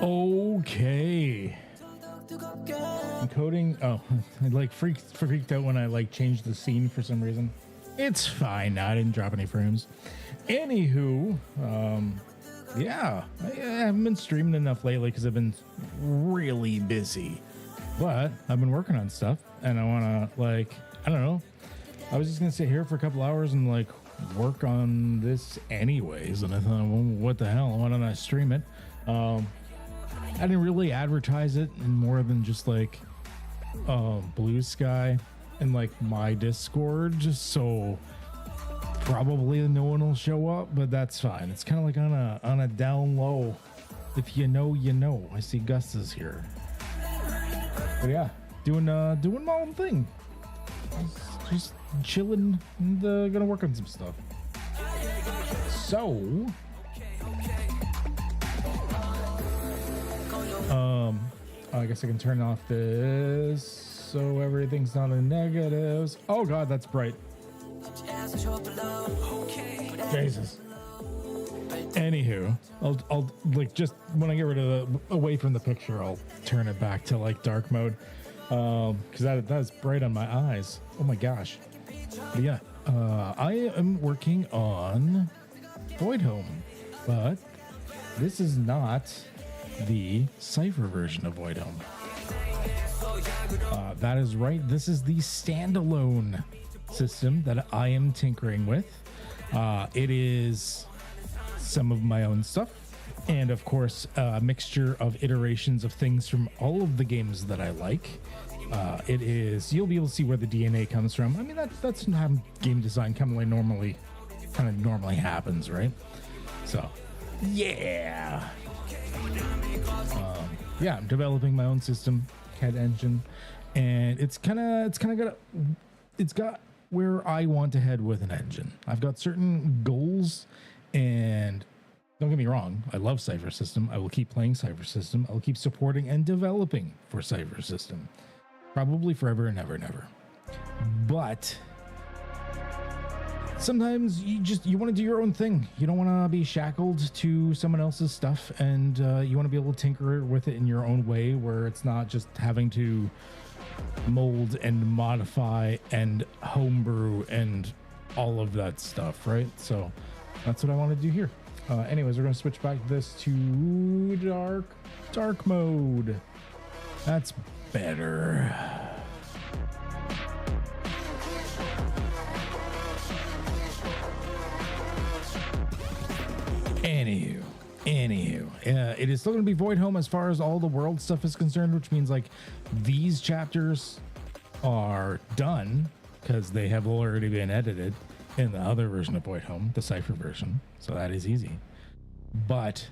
Okay. Encoding. Oh, I like freaked out when I like changed the scene for some reason. It's fine. I didn't drop any frames. Anywho, yeah, I haven't been streaming enough lately because I've been really busy. But I've been working on stuff, and I want to like, I don't know. I was just gonna sit here for a couple hours and like work on this anyways, and I thought, well, what the hell? Why don't I stream it? I didn't really advertise it in more than just like Blue Sky and like my Discord, just so probably no one will show up, but that's fine. It's kind of like on a down low. If you know, you know. I see Gus is here. But yeah, doing my own thing. Just chilling and gonna work on some stuff. So I guess I can turn off this so everything's not in negatives. Oh god, that's bright. Jesus. Anywho, I'll like, just when I get rid of away from the picture, I'll turn it back to like dark mode, because that's bright on my eyes. Oh my gosh. But yeah, I am working on Voidhome, but this is not the Cypher version of Voidhome. That is right. This is the standalone system that I am tinkering with. It is some of my own stuff, And of course, a mixture of iterations of things from all of the games that I like. It is, you'll be able to see where the DNA comes from. I mean, that's how game design normally happens, right? So, yeah. Yeah, I'm developing my own system, CAD engine, and it's got where I want to head with an engine. I've got certain goals, and don't get me wrong, I love Cypher System. I will keep playing Cypher System. I will keep supporting and developing for Cypher System. Probably forever and ever and ever. But sometimes you want to do your own thing. You don't want to be shackled to someone else's stuff, and you want to be able to tinker with it in your own way, where it's not just having to mold and modify and homebrew and all of that stuff, right? So that's what I want to do here. Anyways, we're going to switch back this to dark mode. That's better. Anywho, it is still going to be Voidhome as far as all the world stuff is concerned, which means like these chapters are done because they have already been edited in the other version of Voidhome, the Cypher version. So that is easy. But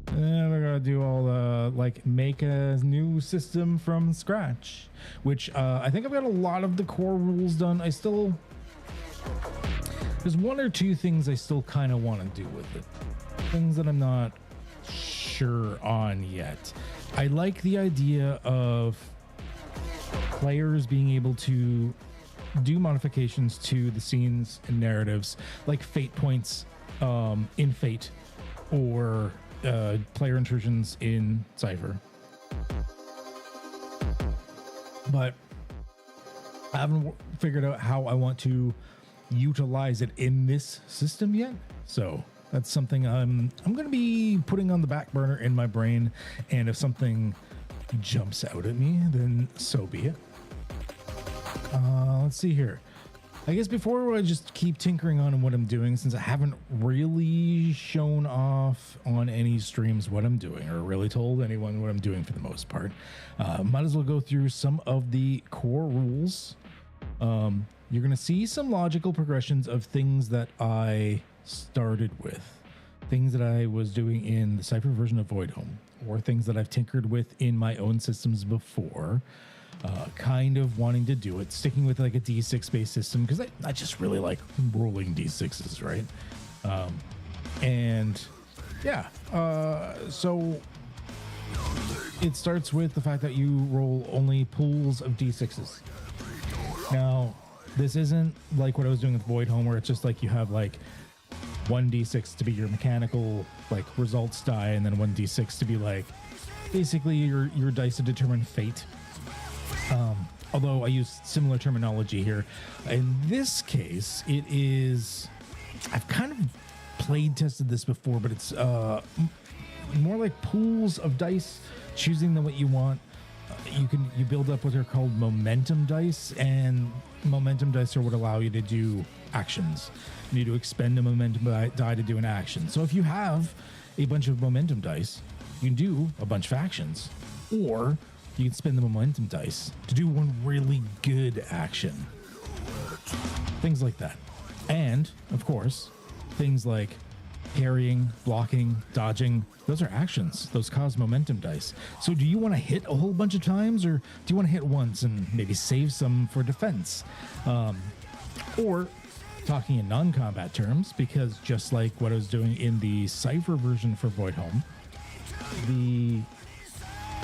we're going to do all the, like, make a new system from scratch, which I think I've got a lot of the core rules done. There's one or two things I still kind of want to do with it. Things that I'm not sure on yet. I like the idea of players being able to do modifications to the scenes and narratives, like fate points in Fate, or player intrusions in Cypher. But I haven't figured out how I want to utilize it in this system yet. So that's something I'm going to be putting on the back burner in my brain. And if something jumps out at me, then so be it. Let's see here. I guess before I just keep tinkering on what I'm doing, since I haven't really shown off on any streams what I'm doing, or really told anyone what I'm doing for the most part, might as well go through some of the core rules. You're going to see some logical progressions of things that I started with, things that I was doing in the Cypher version of Voidhome, or things that I've tinkered with in my own systems before. Kind of wanting to do it, sticking with like a D6 based system, because I just really like rolling D6s, right? And yeah, so it starts with the fact that you roll only pools of D6s. Now, this isn't like what I was doing with Voidhome, where it's just like you have like one D6 to be your mechanical like results die, and then one D6 to be like basically your dice to determine fate. Although I use similar terminology here. In this case, it is, I've kind of played tested this before, but it's more like pools of dice, choosing what you want. You build up what are called momentum dice, and momentum dice are what allow you to do actions. You need to expend a momentum die to do an action. So if you have a bunch of momentum dice, you can do a bunch of actions, or you can spend the momentum dice to do one really good action. Things like that. And, of course, things like parrying, blocking, dodging, those are actions. Those cause momentum dice. So do you want to hit a whole bunch of times, or do you want to hit once and maybe save some for defense? Or, talking in non-combat terms, because just like what I was doing in the Cypher version for Voidhome,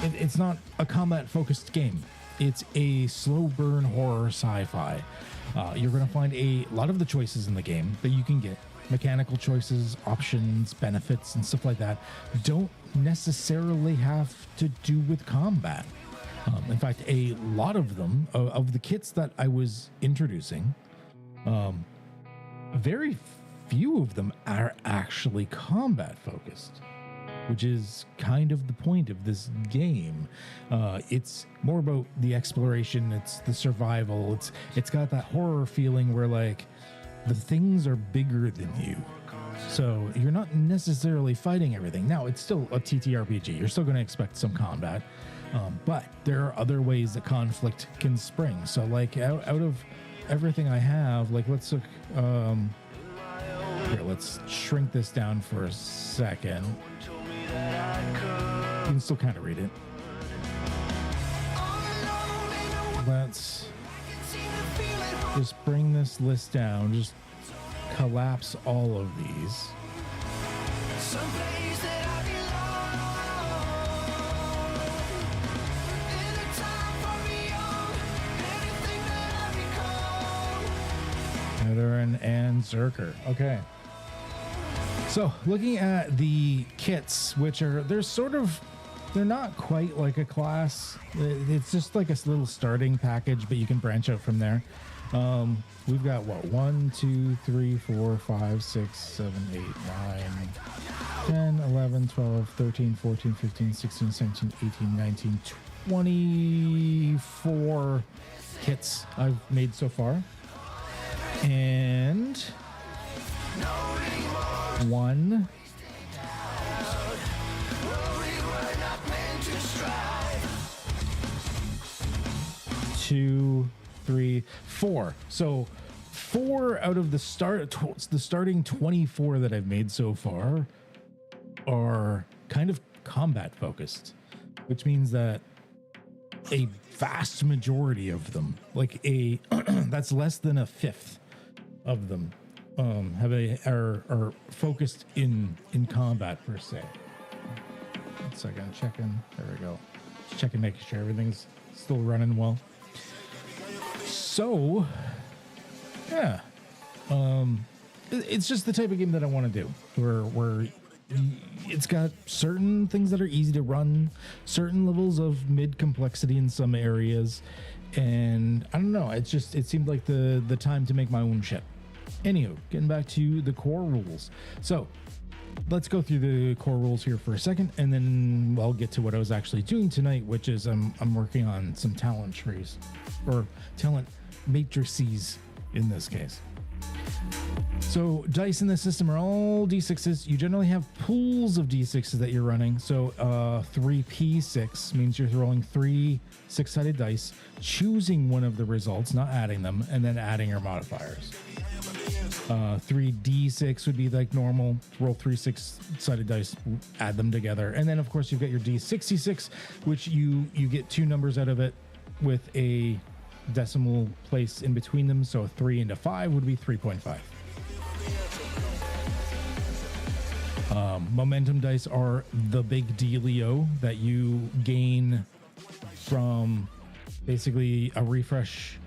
it's not a combat-focused game. It's a slow burn horror sci-fi. You're going to find a lot of the choices in the game that you can get. Mechanical choices, options, benefits, and stuff like that don't necessarily have to do with combat. In fact, a lot of them, of the kits that I was introducing, very few of them are actually combat-focused, which is kind of the point of this game. It's more about the exploration. It's the survival. It's got that horror feeling where like the things are bigger than you. So you're not necessarily fighting everything. Now, it's still a TTRPG. You're still going to expect some combat. But there are other ways that conflict can spring. So like out of everything I have, like let's look, here, let's shrink this down for a second. You can still kind of read it. Let's just bring this list down, just collapse all of these. Veteran and Zerker. Okay. So looking at the kits, which are, they're not quite like a class. It's just like a little starting package, but you can branch out from there. We've got what? 1, 2, 3, 4, 5, 6, 7, 8, 9, 10, 11, 12, 13, 14, 15, 16, 17, 18, 19, 24 kits I've made so far. And 1, 2, 3, 4. So 4 out of the starting 24 that I've made so far are kind of combat focused, which means that a vast majority of them, like that's less than a fifth of them, are focused in combat per se. 1 second, checking. There we go. Just checking, making sure everything's still running well. So, yeah, it's just the type of game that I want to do, where it's got certain things that are easy to run, certain levels of mid complexity in some areas, and I don't know. It seemed like the time to make my own shit. Anywho, getting back to the core rules. So let's go through the core rules here for a second, and then I'll get to what I was actually doing tonight, which is I'm working on some talent trees, or talent matrices in this case. So dice in the system are all D6s. You generally have pools of D6s that you're running. So 3P6 means you're rolling 3 6-sided dice, choosing one of the results, not adding them, and then adding your modifiers. 3D6 would be like normal. Roll 3 6-sided dice, add them together. And then, of course, you've got your D66, which you get 2 numbers out of it with a decimal place in between them. So 3 into 5 would be 3.5. Momentum dice are the big dealio that you gain from basically a refresh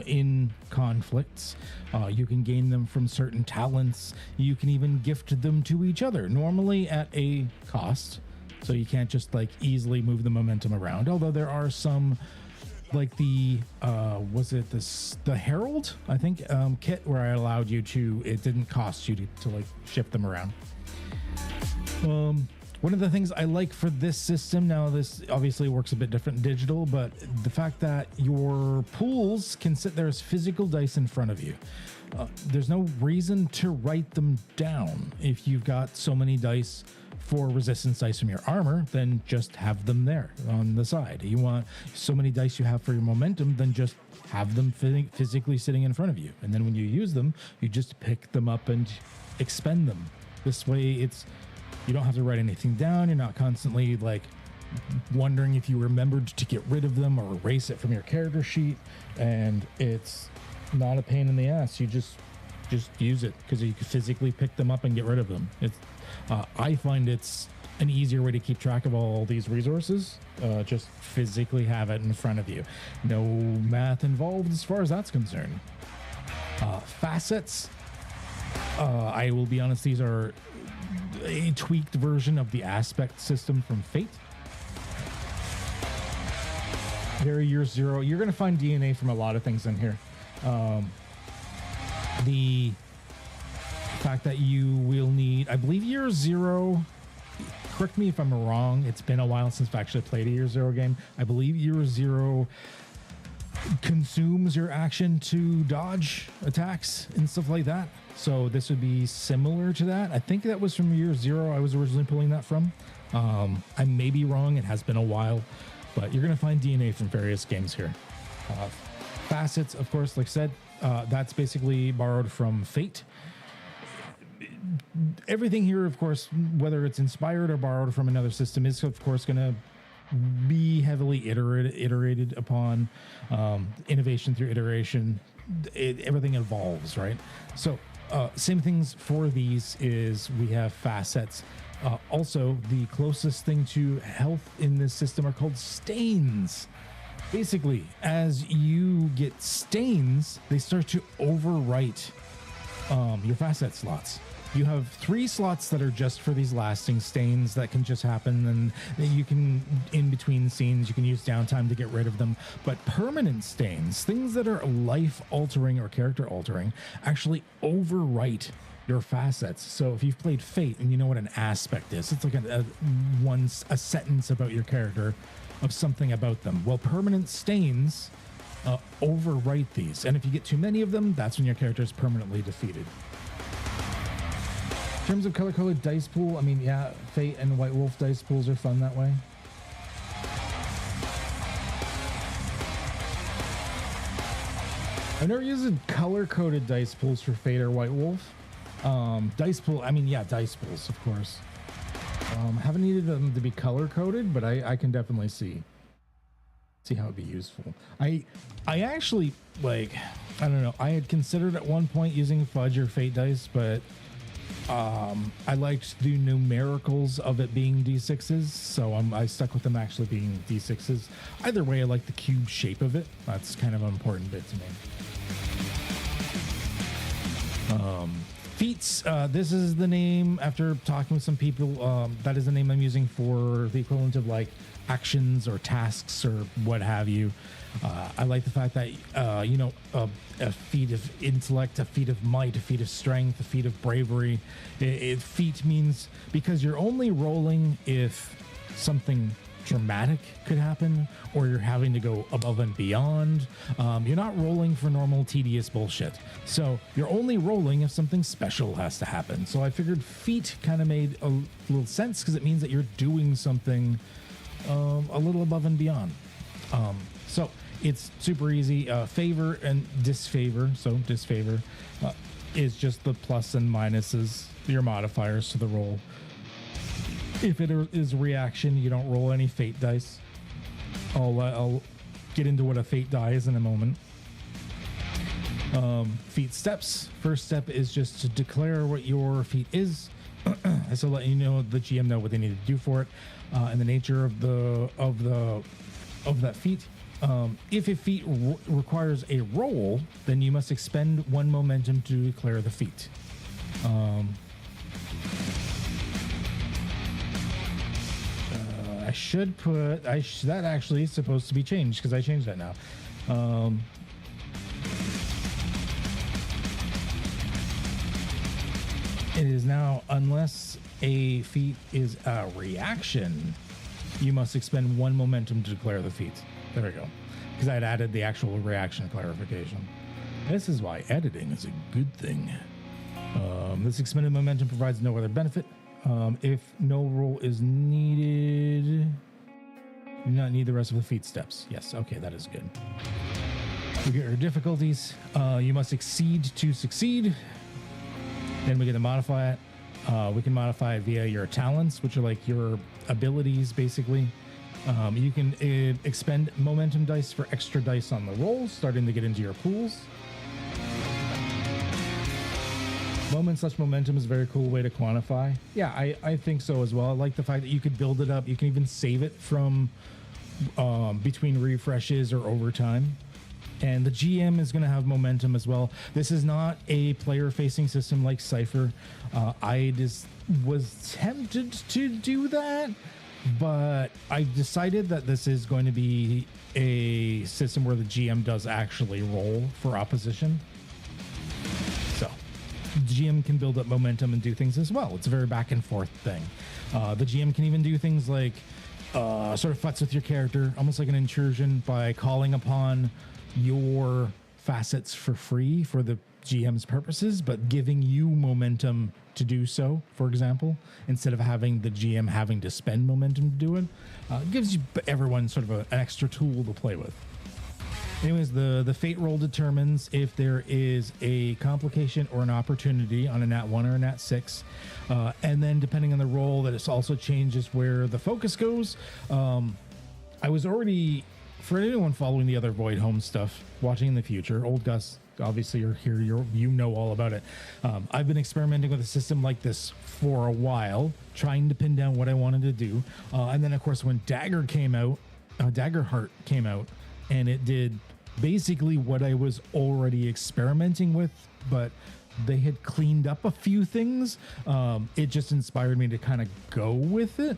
in conflicts. You can gain them from certain talents. You can even gift them to each other, normally at a cost. So you can't just like easily move the momentum around. Although there are some, like the the Herald, I think, kit where I allowed you to, it didn't cost you to like shift them around. One of the things I like for this system, now this obviously works a bit different digital, but the fact that your pools can sit there as physical dice in front of you. There's no reason to write them down. If you've got so many dice for resistance dice from your armor, then just have them there on the side. You want so many dice you have for your momentum, then just have them physically sitting in front of you. And then when you use them, you just pick them up and expend them. This way you don't have to write anything down. You're not constantly like wondering if you remembered to get rid of them or erase it from your character sheet. And it's not a pain in the ass. You just use it because you can physically pick them up and get rid of them. I find it's an easier way to keep track of all these resources. Just physically have it in front of you. No math involved as far as that's concerned. Facets. I will be honest, these are a tweaked version of the aspect system from Fate. Very year 0. You're going to find DNA from a lot of things in here. The fact that you will need, I believe year 0, correct me if I'm wrong, it's been a while since I've actually played a year 0 game. I believe year 0 consumes your action to dodge attacks and stuff like that. So this would be similar to that. I think that was from year 0 I was originally pulling that from. I may be wrong. It has been a while, but you're going to find DNA from various games here. Facets, of course, like I said, that's basically borrowed from Fate. Everything here, of course, whether it's inspired or borrowed from another system, is of course going to be heavily iterated upon. Innovation through iteration, everything evolves, right? So same things for these is we have facets. Also, the closest thing to health in this system are called stains. Basically, as you get stains, they start to overwrite your facet slots. You have 3 slots that are just for these lasting stains that can just happen, and then you can, in between scenes, you can use downtime to get rid of them. But permanent stains, things that are life-altering or character-altering, actually overwrite your facets. So if you've played Fate and you know what an aspect is, it's like a sentence about your character of something about them. Well, permanent stains overwrite these, and if you get too many of them, that's when your character is permanently defeated. In terms of color-coded dice pool, I mean, yeah, Fate and White Wolf dice pools are fun that way. I've never used color-coded dice pools for Fate or White Wolf. Dice pool, I mean, yeah, dice pools, of course. Haven't needed them to be color-coded, but I can definitely see how it'd be useful. I actually, like, I don't know, I had considered at one point using Fudge or Fate dice, but I liked the numericals of it being D6s, so I stuck with them actually being D6s. Either way, I like the cube shape of it. That's kind of an important bit to me. Feats, this is the name, after talking with some people, that is the name I'm using for the equivalent of like actions or tasks or what have you. I like the fact that, a feat of intellect, a feat of might, a feat of strength, a feat of bravery. Feat means because you're only rolling if something dramatic could happen or you're having to go above and beyond. You're not rolling for normal tedious bullshit. So you're only rolling if something special has to happen. So I figured feat kind of made a little sense because it means that you're doing something a little above and beyond. So it's super easy. Favor and disfavor. So disfavor is just the plus and minuses, your modifiers to the roll. If it is reaction, you don't roll any fate dice. I'll get into what a fate die is in a moment. Feat steps. First step is just to declare what your feat is. So let you know, the GM know what they need to do for it, and the nature of that feat. If a feat requires a roll, then you must expend 1 momentum to declare the feat. I should put that actually is supposed to be changed because I changed that now. It is now, unless a feat is a reaction, you must expend 1 momentum to declare the feat. There we go. Because I had added the actual reaction clarification. This is why editing is a good thing. This expended momentum provides no other benefit. If no roll is needed, you do not need the rest of the feat steps. Yes, okay, that is good. We get our difficulties. You must exceed to succeed. Then we get to modify it. We can modify it via your talents, which are like your abilities, basically. You can expend momentum dice for extra dice on the rolls, starting to get into your pools. Moment/momentum is a very cool way to quantify. Yeah, I think so as well. I like the fact that you could build it up. You can even save it from between refreshes or overtime. And the GM is going to have momentum as well. This is not a player-facing system like Cypher. I was tempted to do that, but I decided that this is going to be a system where the GM does actually roll for opposition. So the GM can build up momentum and do things as well. It's a very back and forth thing. The GM can even do things like sort of futz with your character, almost like an intrusion, by calling upon your facets for free for the GM's purposes, but giving you momentum to do so, for example, instead of having the GM having to spend momentum to do it, gives you everyone sort of an extra tool to play with. Anyways, the fate roll determines if there is a complication or an opportunity on a nat 1 or a nat 6. And then depending on the roll, that it also changes where the focus goes. I was already, for anyone following the other Voidhome stuff, watching in the future, old Gus, obviously you're here, you know all about it. I've been experimenting with a system like this for a while, trying to pin down what I wanted to do. And then, of course, when Daggerheart came out, and it did basically what I was already experimenting with, but they had cleaned up a few things. It just inspired me to kind of go with it.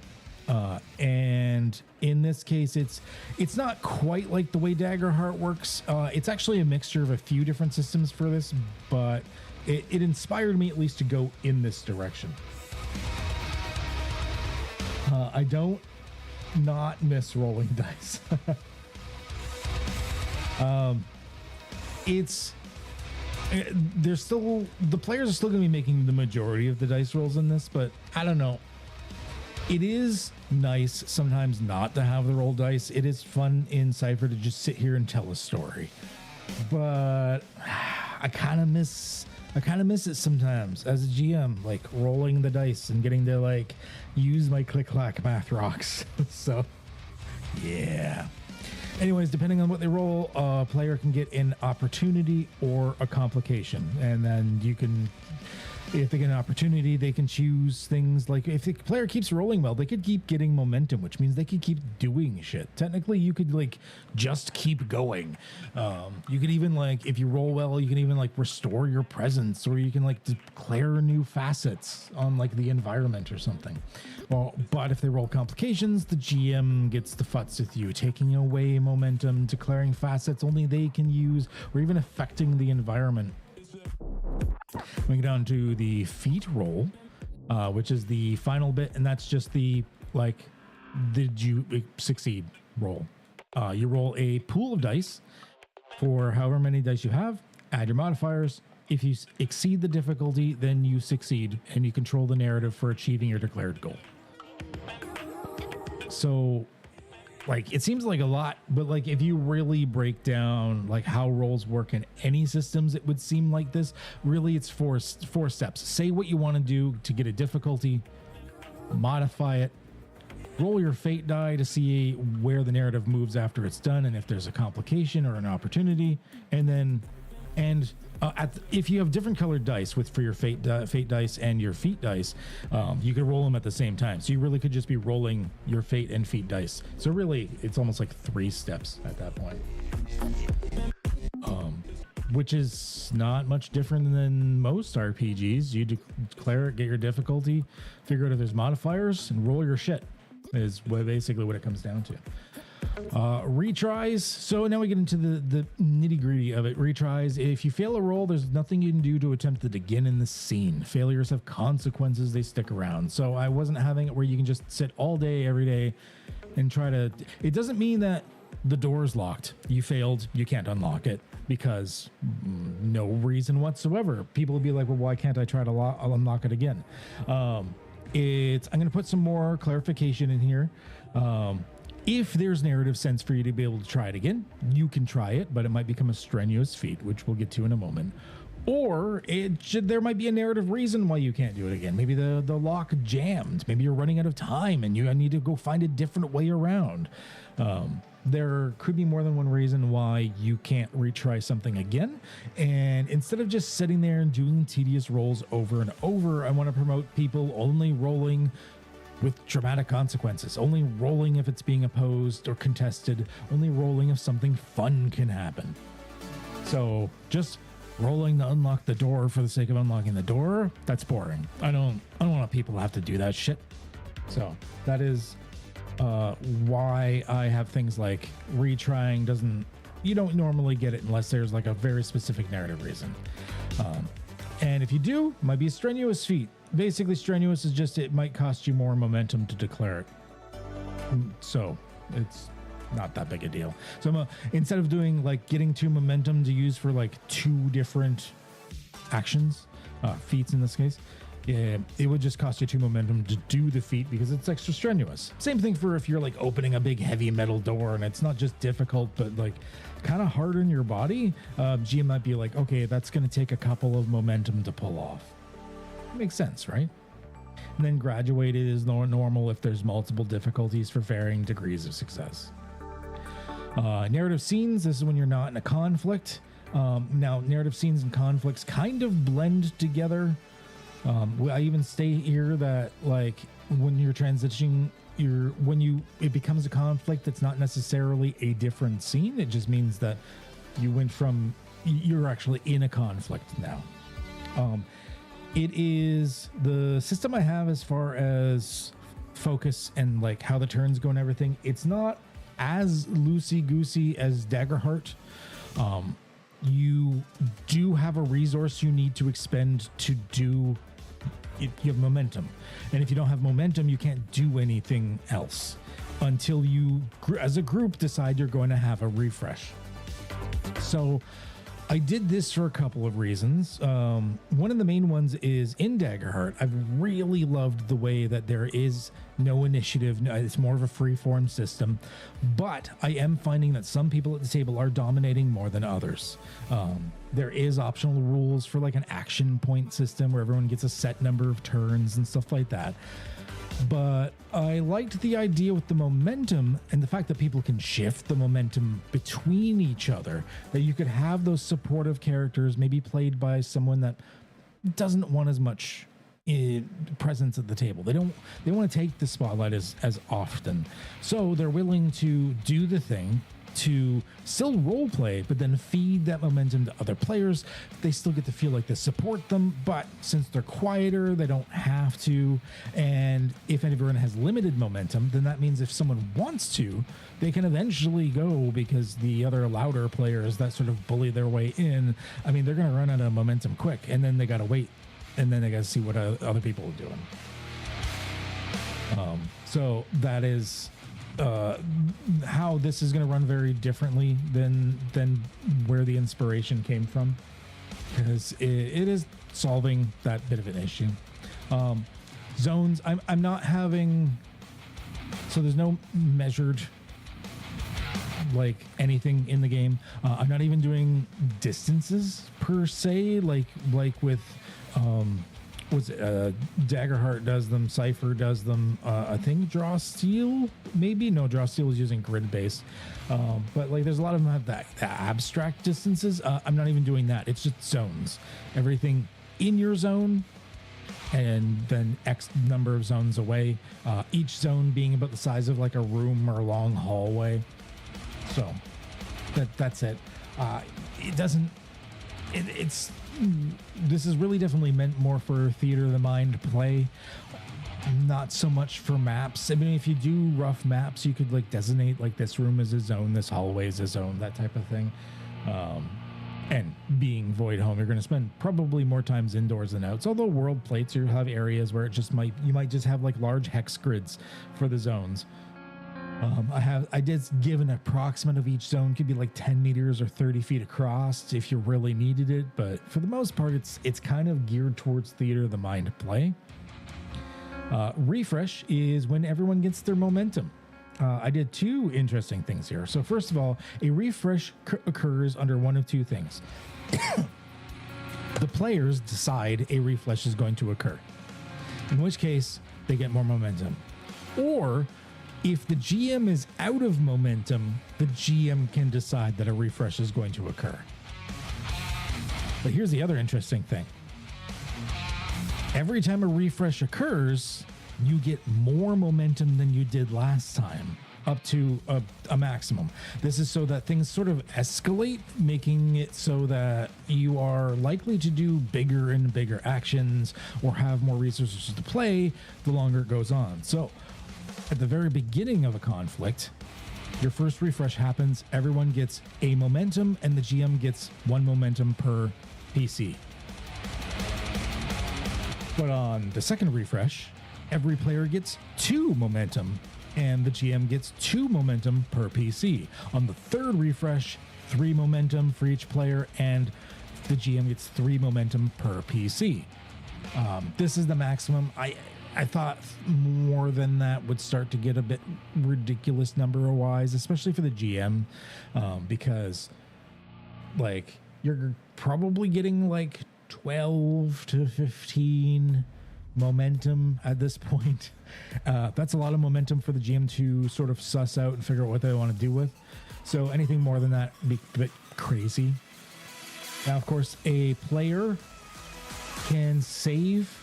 And in this case, it's not quite like the way Daggerheart works. It's actually a mixture of a few different systems for this, but it inspired me at least to go in this direction. I don't not miss rolling dice. The players are still going to be making the majority of the dice rolls in this, but I don't know. It is nice sometimes not to have the roll dice. It is fun in Cypher to just sit here and tell a story, but I kind of miss it sometimes as a GM, like rolling the dice and getting to like use my click clack math rocks. So yeah. Anyways, depending on what they roll, a player can get an opportunity or a complication. And then you can, if they get an opportunity, they can choose things like, if the player keeps rolling well, they could keep getting momentum, which means they could keep doing shit. Technically, you could like just keep going. You could even like, if you roll well, you can even like restore your presence, or you can like declare new facets on like the environment or something. Well, but if they roll complications, the GM gets the futz with you, taking away momentum, declaring facets only they can use, or even affecting the environment. We get down to the feat roll, which is the final bit, and that's just the like, did you succeed roll. You roll a pool of dice for however many dice you have, add your modifiers. If you exceed the difficulty, then you succeed, and you control the narrative for achieving your declared goal. So, like, it seems like a lot, but like if you really break down like how rolls work in any systems, it would seem like this. Really, it's four steps. Say what you want to do to get a difficulty, modify it, roll your fate die to see where the narrative moves after it's done, and if there's a complication or an opportunity, and then if you have different colored dice for your fate dice and your feat dice, you could roll them at the same time. So you really could just be rolling your fate and feat dice. So really, it's almost like 3 steps at that point, which is not much different than most RPGs. You declare it, get your difficulty, figure out if there's modifiers, and roll your shit is basically what it comes down to. Retries. So now we get into the nitty gritty of it. Retries. If you fail a roll, there's nothing you can do to attempt it again in the scene. Failures have consequences. They stick around. So I wasn't having it where you can just sit all day, every day and try to, it doesn't mean that the door's locked. You failed. You can't unlock it because no reason whatsoever. People will be like, well, why can't I try to unlock it again? I'm going to put some more clarification in here. If there's narrative sense for you to be able to try it again, you can try it, but it might become a strenuous feat, which we'll get to in a moment. Or there might be a narrative reason why you can't do it again. Maybe the lock jammed. Maybe you're running out of time and you need to go find a different way around. There could be more than one reason why you can't retry something again. And instead of just sitting there and doing tedious rolls over and over, I want to promote people only rolling with dramatic consequences, only rolling if it's being opposed or contested, only rolling if something fun can happen. So just rolling to unlock the door for the sake of unlocking the door, that's boring. I don't want people to have to do that shit. So that is why I have things like retrying you don't normally get it unless there's like a very specific narrative reason. And if you do, it might be a strenuous feat. Basically, strenuous is just it might cost you more momentum to declare it. So it's not that big a deal. So instead of doing like getting 2 momentum to use for like 2 different actions, feats in this case, yeah, it would just cost you 2 momentum to do the feat because it's extra strenuous. Same thing for if you're like opening a big heavy metal door and it's not just difficult, but like kind of hard on your body. GM might be like, okay, that's going to take a couple of momentum to pull off. Makes sense, right? And then graduated is normal if there's multiple difficulties for varying degrees of success. Narrative scenes, this is when you're not in a conflict. Now, narrative scenes and conflicts kind of blend together. I even state here that like when you're transitioning, it becomes a conflict, it's not necessarily a different scene. It just means that you're actually in a conflict now. It is the system I have as far as focus and like how the turns go and everything. It's not as loosey-goosey as Daggerheart. You do have a resource you need to expend to do you have momentum, and if you don't have momentum you can't do anything else until you as a group decide you're going to have a refresh. So I did this for a couple of reasons. One of the main ones is in Daggerheart, I've really loved the way that there is no initiative. It's more of a free-form system, but I am finding that some people at the table are dominating more than others. There is optional rules for like an action point system where everyone gets a set number of turns and stuff like that. But I liked the idea with the momentum and the fact that people can shift the momentum between each other, that you could have those supportive characters maybe played by someone that doesn't want as much presence at the table. They want to take the spotlight as often. So they're willing to do the thing to still role play, but then feed that momentum to other players. They still get to feel like they support them, but since they're quieter, they don't have to. And if everyone has limited momentum, then that means if someone wants to, they can eventually go, because the other louder players that sort of bully their way in, I mean, they're going to run out of momentum quick, and then they got to wait, and then they got to see what other people are doing. So that is how this is going to run very differently than where the inspiration came from, because it is solving that bit of an issue. Zones, I'm not having, so there's no measured like anything in the game. I'm not even doing distances per se, like with Daggerheart does them, Cypher does them, I think Draw Steel, maybe? No, Draw Steel is using grid based. But like there's a lot of them have that abstract distances. I'm not even doing that. It's just zones. Everything in your zone and then X number of zones away. Each zone being about the size of like a room or a long hallway. So that's it. This is really definitely meant more for theater of the mind play, not so much for maps. I mean, if you do rough maps, you could like designate like this room is a zone, this hallway is a zone, that type of thing. And being Voidhome, you're going to spend probably more times indoors than outs. Although world plates, you have areas where you might just have like large hex grids for the zones. I did give an approximate of each zone, could be like 10 meters or 30 feet across if you really needed it, but for the most part it's kind of geared towards theater of the mind play. Refresh is when everyone gets their momentum. I did 2 interesting things here. So first of all, a refresh occurs under one of 2 things. The players decide a refresh is going to occur, in which case they get more momentum. Or if the GM is out of momentum, the GM can decide that a refresh is going to occur. But here's the other interesting thing. Every time a refresh occurs, you get more momentum than you did last time, up to a maximum. This is so that things sort of escalate, making it so that you are likely to do bigger and bigger actions or have more resources to play the longer it goes on. So at the very beginning of a conflict, your first refresh happens, everyone gets a momentum, and the GM gets 1 momentum per PC. But on the second refresh, every player gets 2 momentum and the GM gets 2 momentum per PC. On the third refresh, 3 momentum for each player, and the GM gets 3 momentum per PC. This is the maximum. I thought more than that would start to get a bit ridiculous number-wise, especially for the GM, because like you're probably getting like 12 to 15 momentum at this point. That's a lot of momentum for the GM to sort of suss out and figure out what they want to do with. So anything more than that would be a bit crazy. Now, of course, a player can save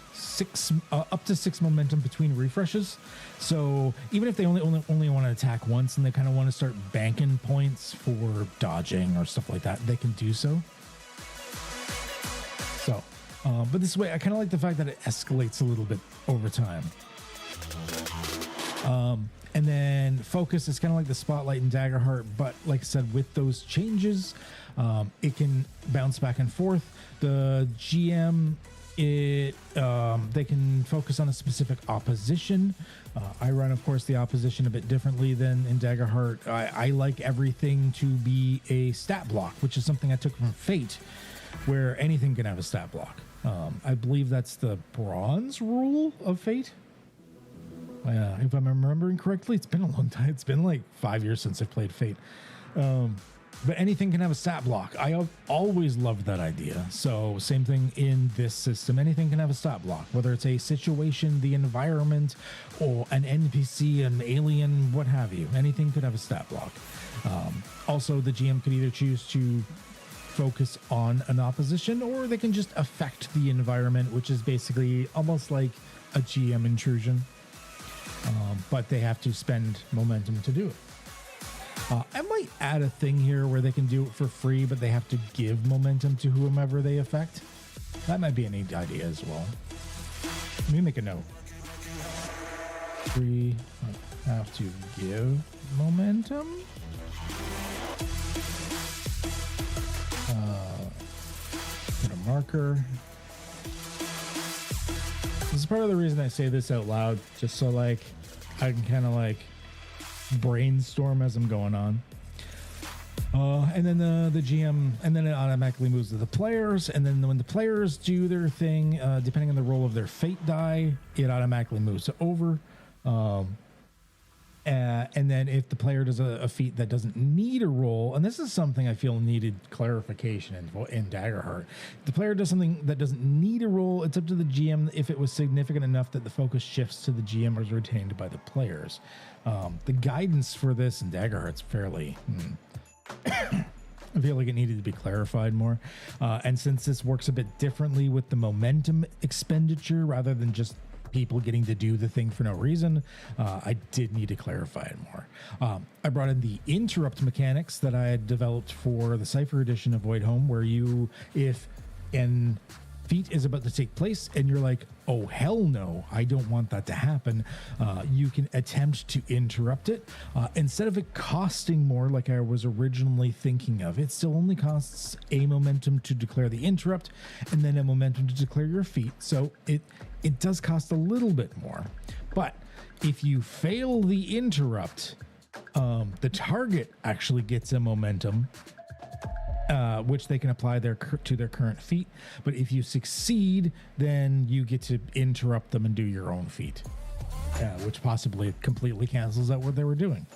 up to 6 momentum between refreshes. So even if they only want to attack once and they kind of want to start banking points for dodging or stuff like that, they can do so. So, but this way, I kind of like the fact that it escalates a little bit over time. And then focus is kind of like the spotlight in Daggerheart, but like I said, with those changes, it can bounce back and forth. The GM, they can focus on a specific opposition. I run, of course, the opposition a bit differently than in Daggerheart. I like everything to be a stat block, which is something I took from Fate, where anything can have a stat block. I believe that's the bronze rule of Fate. If I'm remembering correctly, it's been a long time. It's been like 5 years since I've played Fate. But anything can have a stat block. I have always loved that idea. So same thing in this system. Anything can have a stat block, whether it's a situation, the environment, or an NPC, an alien, what have you. Anything could have a stat block. Also, the GM could either choose to focus on an opposition, or they can just affect the environment, which is basically almost like a GM intrusion. But they have to spend momentum to do it. I might add a thing here where they can do it for free, but they have to give momentum to whomever they affect. That might be a neat idea as well. Let me make a note. Free, have to give momentum. Put a marker. This is part of the reason I say this out loud, just so like I can kind of like brainstorm as I'm going on. And then the GM, and then it automatically moves to the players. And then when the players do their thing, depending on the roll of their fate die, it automatically moves over. And then if the player does a feat that doesn't need a roll, and this is something I feel needed clarification in Daggerheart. If the player does something that doesn't need a roll, it's up to the GM if it was significant enough that the focus shifts to the GM or is retained by the players. The guidance for this in Daggerheart's fairly... I feel like it needed to be clarified more. And since this works a bit differently with the momentum expenditure rather than just people getting to do the thing for no reason, I did need to clarify it more. I brought in the interrupt mechanics that I had developed for the Cypher edition of Voidhome, where you, if an feat is about to take place and you're like, oh hell no, I don't want that to happen, you can attempt to interrupt it. Instead of it costing more like I was originally thinking of, it still only costs a momentum to declare the interrupt and then a momentum to declare your feat. So it does cost a little bit more. But if you fail the interrupt, the target actually gets a momentum, which they can apply to their current feat. But if you succeed, then you get to interrupt them and do your own feat, which possibly completely cancels out what they were doing.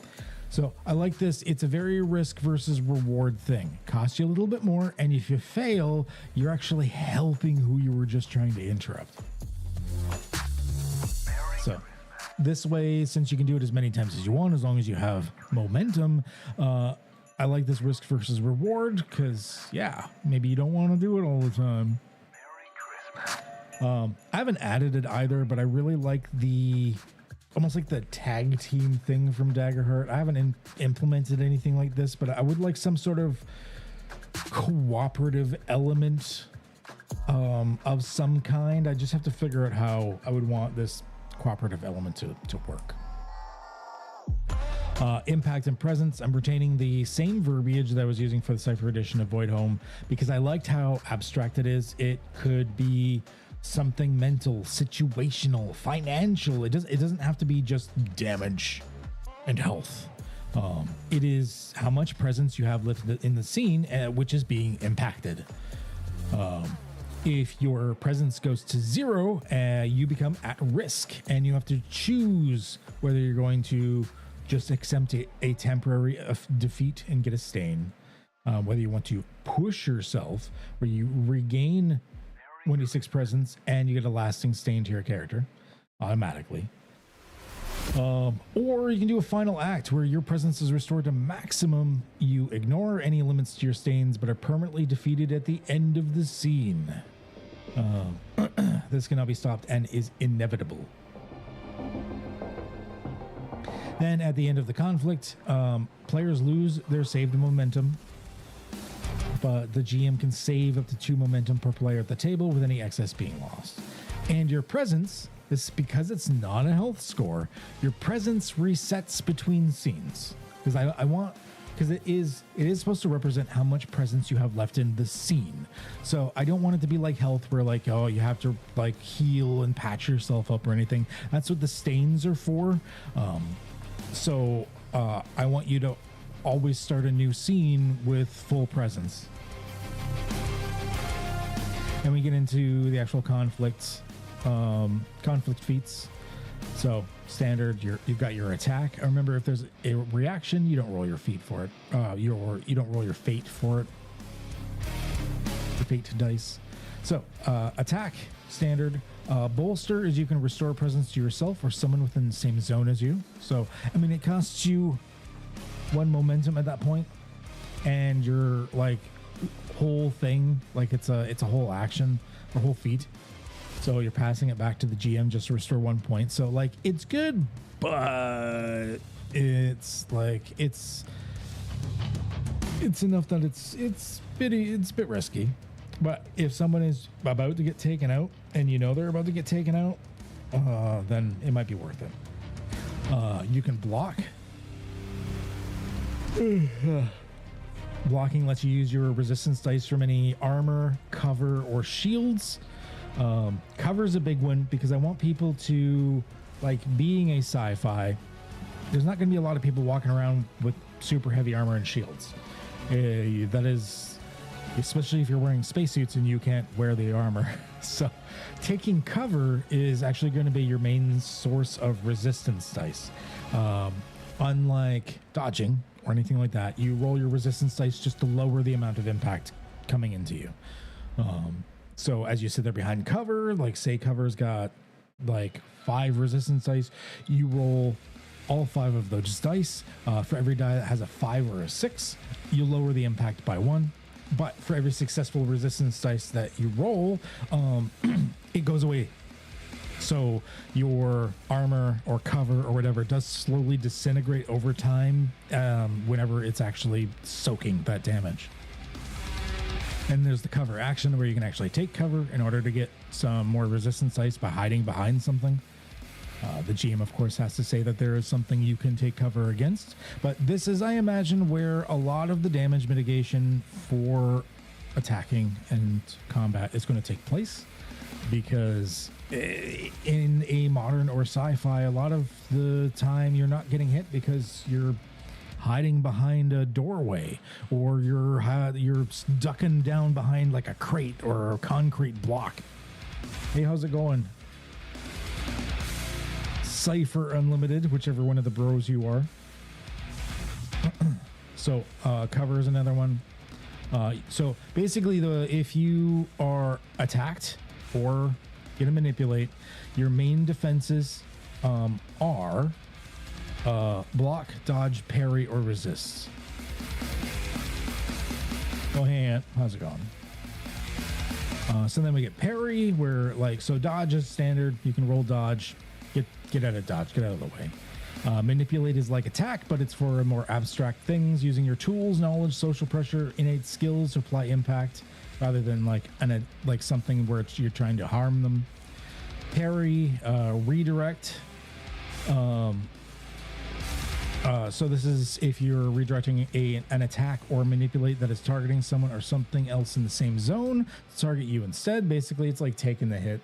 So I like this. It's a very risk versus reward thing. Costs you a little bit more, and if you fail, you're actually helping who you were just trying to interrupt. So this way, since you can do it as many times as you want, as long as you have momentum, I like this risk versus reward because, yeah, maybe you don't want to do it all the time. I haven't added it either, but I really like almost like the tag team thing from Daggerheart. I haven't implemented anything like this, but I would like some sort of cooperative element of some kind. I just have to figure out how I would want this cooperative element to work. Impact and presence. I'm retaining the same verbiage that I was using for the Cypher edition of Voidhome because I liked how abstract it is. It could be something mental, situational, financial. It doesn't have to be just damage. and health. It is how much presence you have left in the scene, which is being impacted. If your presence goes to 0, you become at risk, and you have to choose whether you're going to just accept a temporary defeat and get a stain, whether you want to push yourself, where you regain 26 presence and you get a lasting stain to your character automatically. Or you can do a final act where your presence is restored to maximum. You ignore any limits to your stains, but are permanently defeated at the end of the scene. This cannot be stopped and is inevitable. Then at the end of the conflict, players lose their saved momentum, but the GM can save up to 2 momentum per player at the table with any excess being lost. And your presence, this because it's not a health score, your presence resets between scenes. Because because it is supposed to represent how much presence you have left in the scene. So I don't want it to be like health, where like, oh, you have to like heal and patch yourself up or anything. That's what the stains are for. So I want you to always start a new scene with full presence. And we get into the actual conflict feats. So standard, you've got your attack. Remember, if there's a reaction, you don't roll your feat for it. You don't roll your fate for it. Your fate dice. So attack, standard. Bolster is you can restore presence to yourself or someone within the same zone as you. So I mean, it costs you 1 momentum at that point, and your like whole thing, like it's a whole action or whole feat. So you're passing it back to the GM just to restore 1 point. So like it's good, but it's like it's enough that it's a bit risky. But if someone is about to get taken out and you know they're about to get taken out, then it might be worth it. You can block. Blocking lets you use your resistance dice from any armor, cover, or shields. Cover is a big one because I want people to, like, being a sci-fi, there's not going to be a lot of people walking around with super heavy armor and shields. That is, especially if you're wearing spacesuits and you can't wear the armor. So taking cover is actually going to be your main source of resistance dice. Unlike dodging or anything like that, you roll your resistance dice just to lower the amount of impact coming into you. So as you sit there behind cover, like say cover's got like 5 resistance dice, you roll all 5 of those dice. For every die that has a 5 or a 6, you lower the impact by 1. But for every successful resistance dice that you roll, it goes away. So your armor or cover or whatever does slowly disintegrate over time whenever it's actually soaking that damage. And there's the cover action where you can actually take cover in order to get some more resistance dice by hiding behind something. The GM, of course, has to say that there is something you can take cover against. But this is, I imagine, where a lot of the damage mitigation for attacking and combat is going to take place. Because in a modern or sci-fi, a lot of the time you're not getting hit because you're hiding behind a doorway, or you're ducking down behind like a crate or a concrete block. Hey, how's it going? Cypher Unlimited, whichever one of the bros you are. So cover is another one. So basically, if you are attacked or gonna manipulate, your main defenses are block, dodge, parry, or resist. Oh, hey, Aunt. How's it going? So then we get parry, where like, so dodge is standard. You can roll dodge, get out of dodge, get out of the way. Manipulate is like attack, but it's for more abstract things, using your tools, knowledge, social pressure, innate skills to apply impact, rather than like something where you're trying to harm them. Parry, redirect. So this is if you're redirecting an attack or manipulate that is targeting someone or something else in the same zone to target you instead. Basically, it's like taking the hit.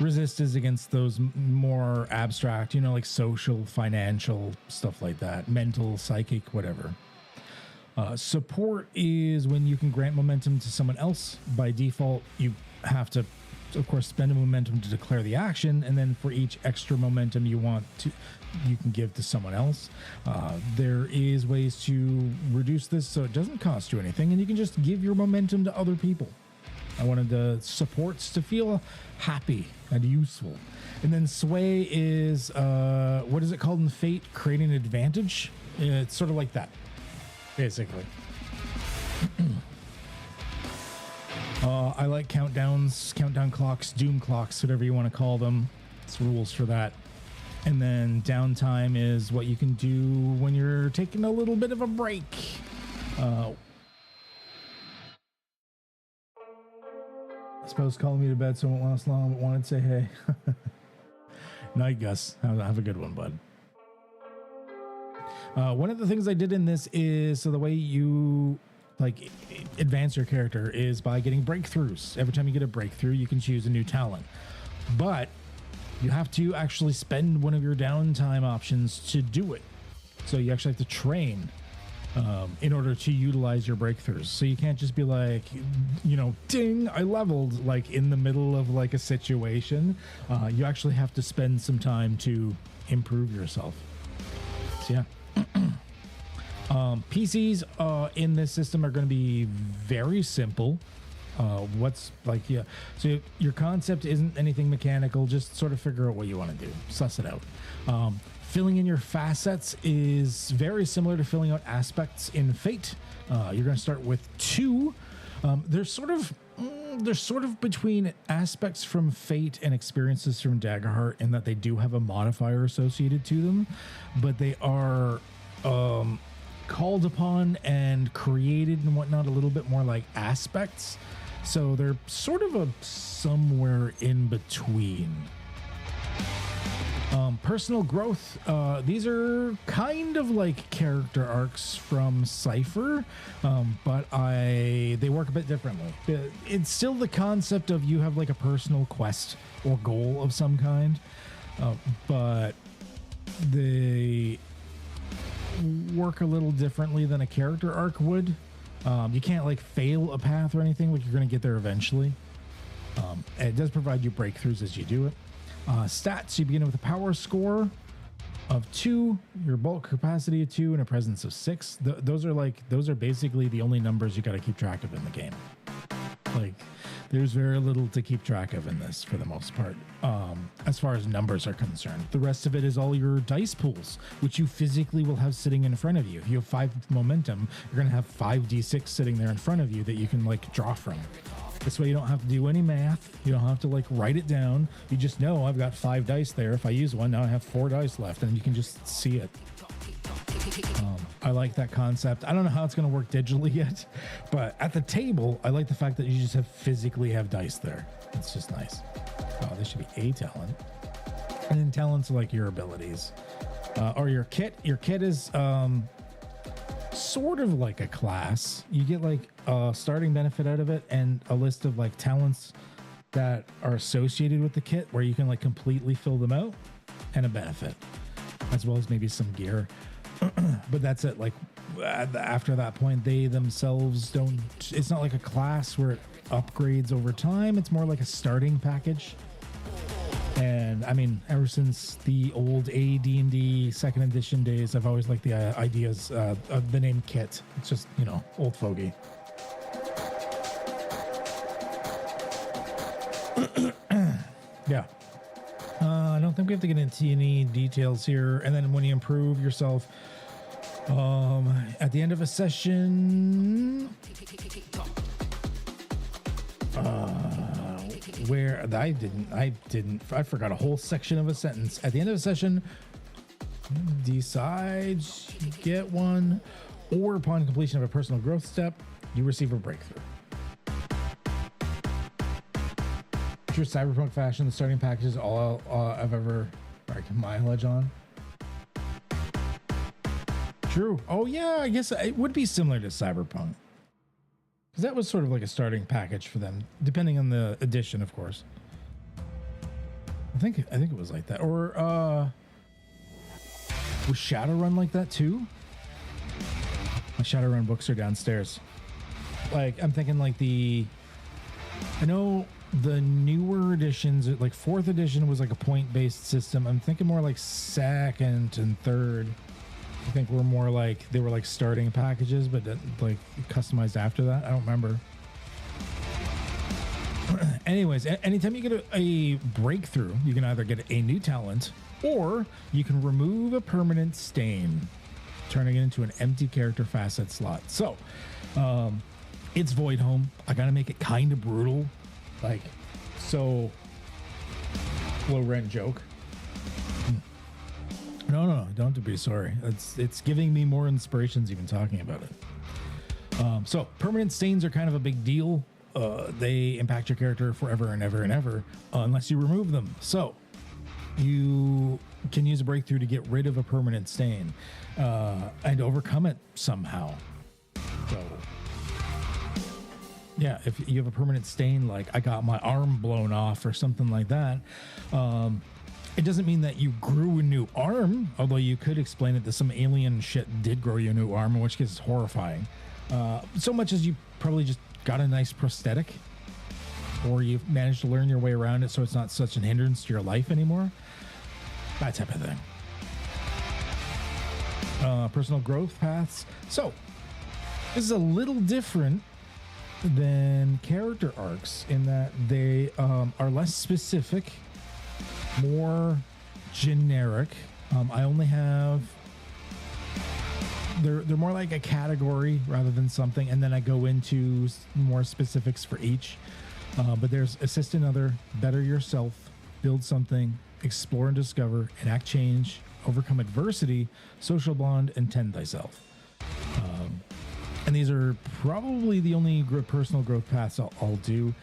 Resist is against those more abstract, like social, financial, stuff like that, mental, psychic, whatever. Support is when you can grant momentum to someone else. By default, you have to, of course, spend a momentum to declare the action, and then for each extra momentum you can give to someone else. There is ways to reduce this so it doesn't cost you anything, and you can just give your momentum to other people. I wanted the supports to feel happy and useful. And then sway is, what is it called in Fate? Creating an advantage? It's sort of like that, basically. I like countdowns, countdown clocks, doom clocks, whatever you want to call them. It's rules for that. And then downtime is what you can do when you're taking a little bit of a break. I suppose calling me to bed so it won't last long, but wanted to say hey. Night, Gus. Have a good one, bud. One of the things I did in this is, so the way you advance your character is by getting breakthroughs. Every time you get a breakthrough, you can choose a new talent. But you have to actually spend one of your downtime options to do it. So you actually have to train in order to utilize your breakthroughs. So you can't just be like, ding, I leveled, in the middle of a situation. You actually have to spend some time to improve yourself. So yeah. PCs in this system are going to be very simple. So your concept isn't anything mechanical. Just sort of figure out what you want to do. Suss it out. Filling in your facets is very similar to filling out aspects in Fate. You're going to start with 2. They're sort of between aspects from Fate and experiences from Daggerheart in that they do have a modifier associated to them, but they are called upon and created and whatnot a little bit more like aspects. So they're sort of somewhere in between. Personal growth. These are kind of like character arcs from Cypher, but they work a bit differently. It's still the concept of you have a personal quest or goal of some kind, but they work a little differently than a character arc would. You can't fail a path or anything, you're going to get there eventually. And it does provide you breakthroughs as you do it. Stats, you begin with a power score of 2, your bulk capacity of 2, and a presence of 6. Those are basically the only numbers you got to keep track of in the game. There's very little to keep track of in this for the most part, as far as numbers are concerned. The rest of it is all your dice pools, which you physically will have sitting in front of you. If you have 5 momentum, you're going to have 5d6 sitting there in front of you that you can draw from. This way you don't have to do any math. You don't have to write it down. You just know I've got 5 dice there. If I use one, now I have 4 dice left, and you can just see it. I like that concept. I don't know how it's going to work digitally yet, but at the table, I like the fact that you just physically have dice there. It's just nice. Oh, this should be a talent. And then talents are your abilities. Or your kit. Your kit is sort of like a class. You get a starting benefit out of it and a list of talents that are associated with the kit where you can completely fill them out, and a benefit, as well as maybe some gear. But that's it. After that point, they themselves don't, it's not like a class where it upgrades over time. It's more like a starting package. And I mean, ever since the old AD&D second edition days, I've always liked the ideas of the name kit. It's just, old fogey. Yeah. I don't think we have to get into any details here. And then when you improve yourself, at the end of a session, where I forgot a whole section of a sentence. At the end of a session, decides you get one, or upon completion of a personal growth step, you receive a breakthrough. True cyberpunk fashion, the starting package is all I've ever mileage on. True. Oh yeah, I guess it would be similar to cyberpunk, because that was sort of like a starting package for them, depending on the edition, of course. I think it was like that. Or was Shadowrun like that too? My Shadowrun books are downstairs. Like, I'm thinking like I know the newer editions, like 4th edition was like a point-based system. I'm thinking more like 2nd and 3rd. I think we're more like, they were like starting packages, but like customized after that. I don't remember. Anyways, anytime you get a breakthrough, you can either get a new talent or you can remove a permanent stain, turning it into an empty character facet slot. So, it's Voidhome. I gotta make it kind of brutal, like, so low rent joke. No, don't have to be sorry. It's giving me more inspirations even talking about it. So permanent stains are kind of a big deal. They impact your character forever and ever and ever, unless you remove them. So you can use a breakthrough to get rid of a permanent stain and overcome it somehow. So yeah, if you have a permanent stain, like I got my arm blown off or something like that, it doesn't mean that you grew a new arm, although you could explain it that some alien shit did grow you a new arm, in which case it's horrifying. So much as you probably just got a nice prosthetic, or you've managed to learn your way around it so it's not such an hindrance to your life anymore. That type of thing. Personal growth paths. So this is a little different than character arcs in that they are less specific, more generic. I only have, they're more like a category rather than something, and then I go into more specifics for each. But there's assist another, better yourself, build something, explore and discover, enact change, overcome adversity, social bond, and tend thyself. And these are probably the only personal growth paths I'll do.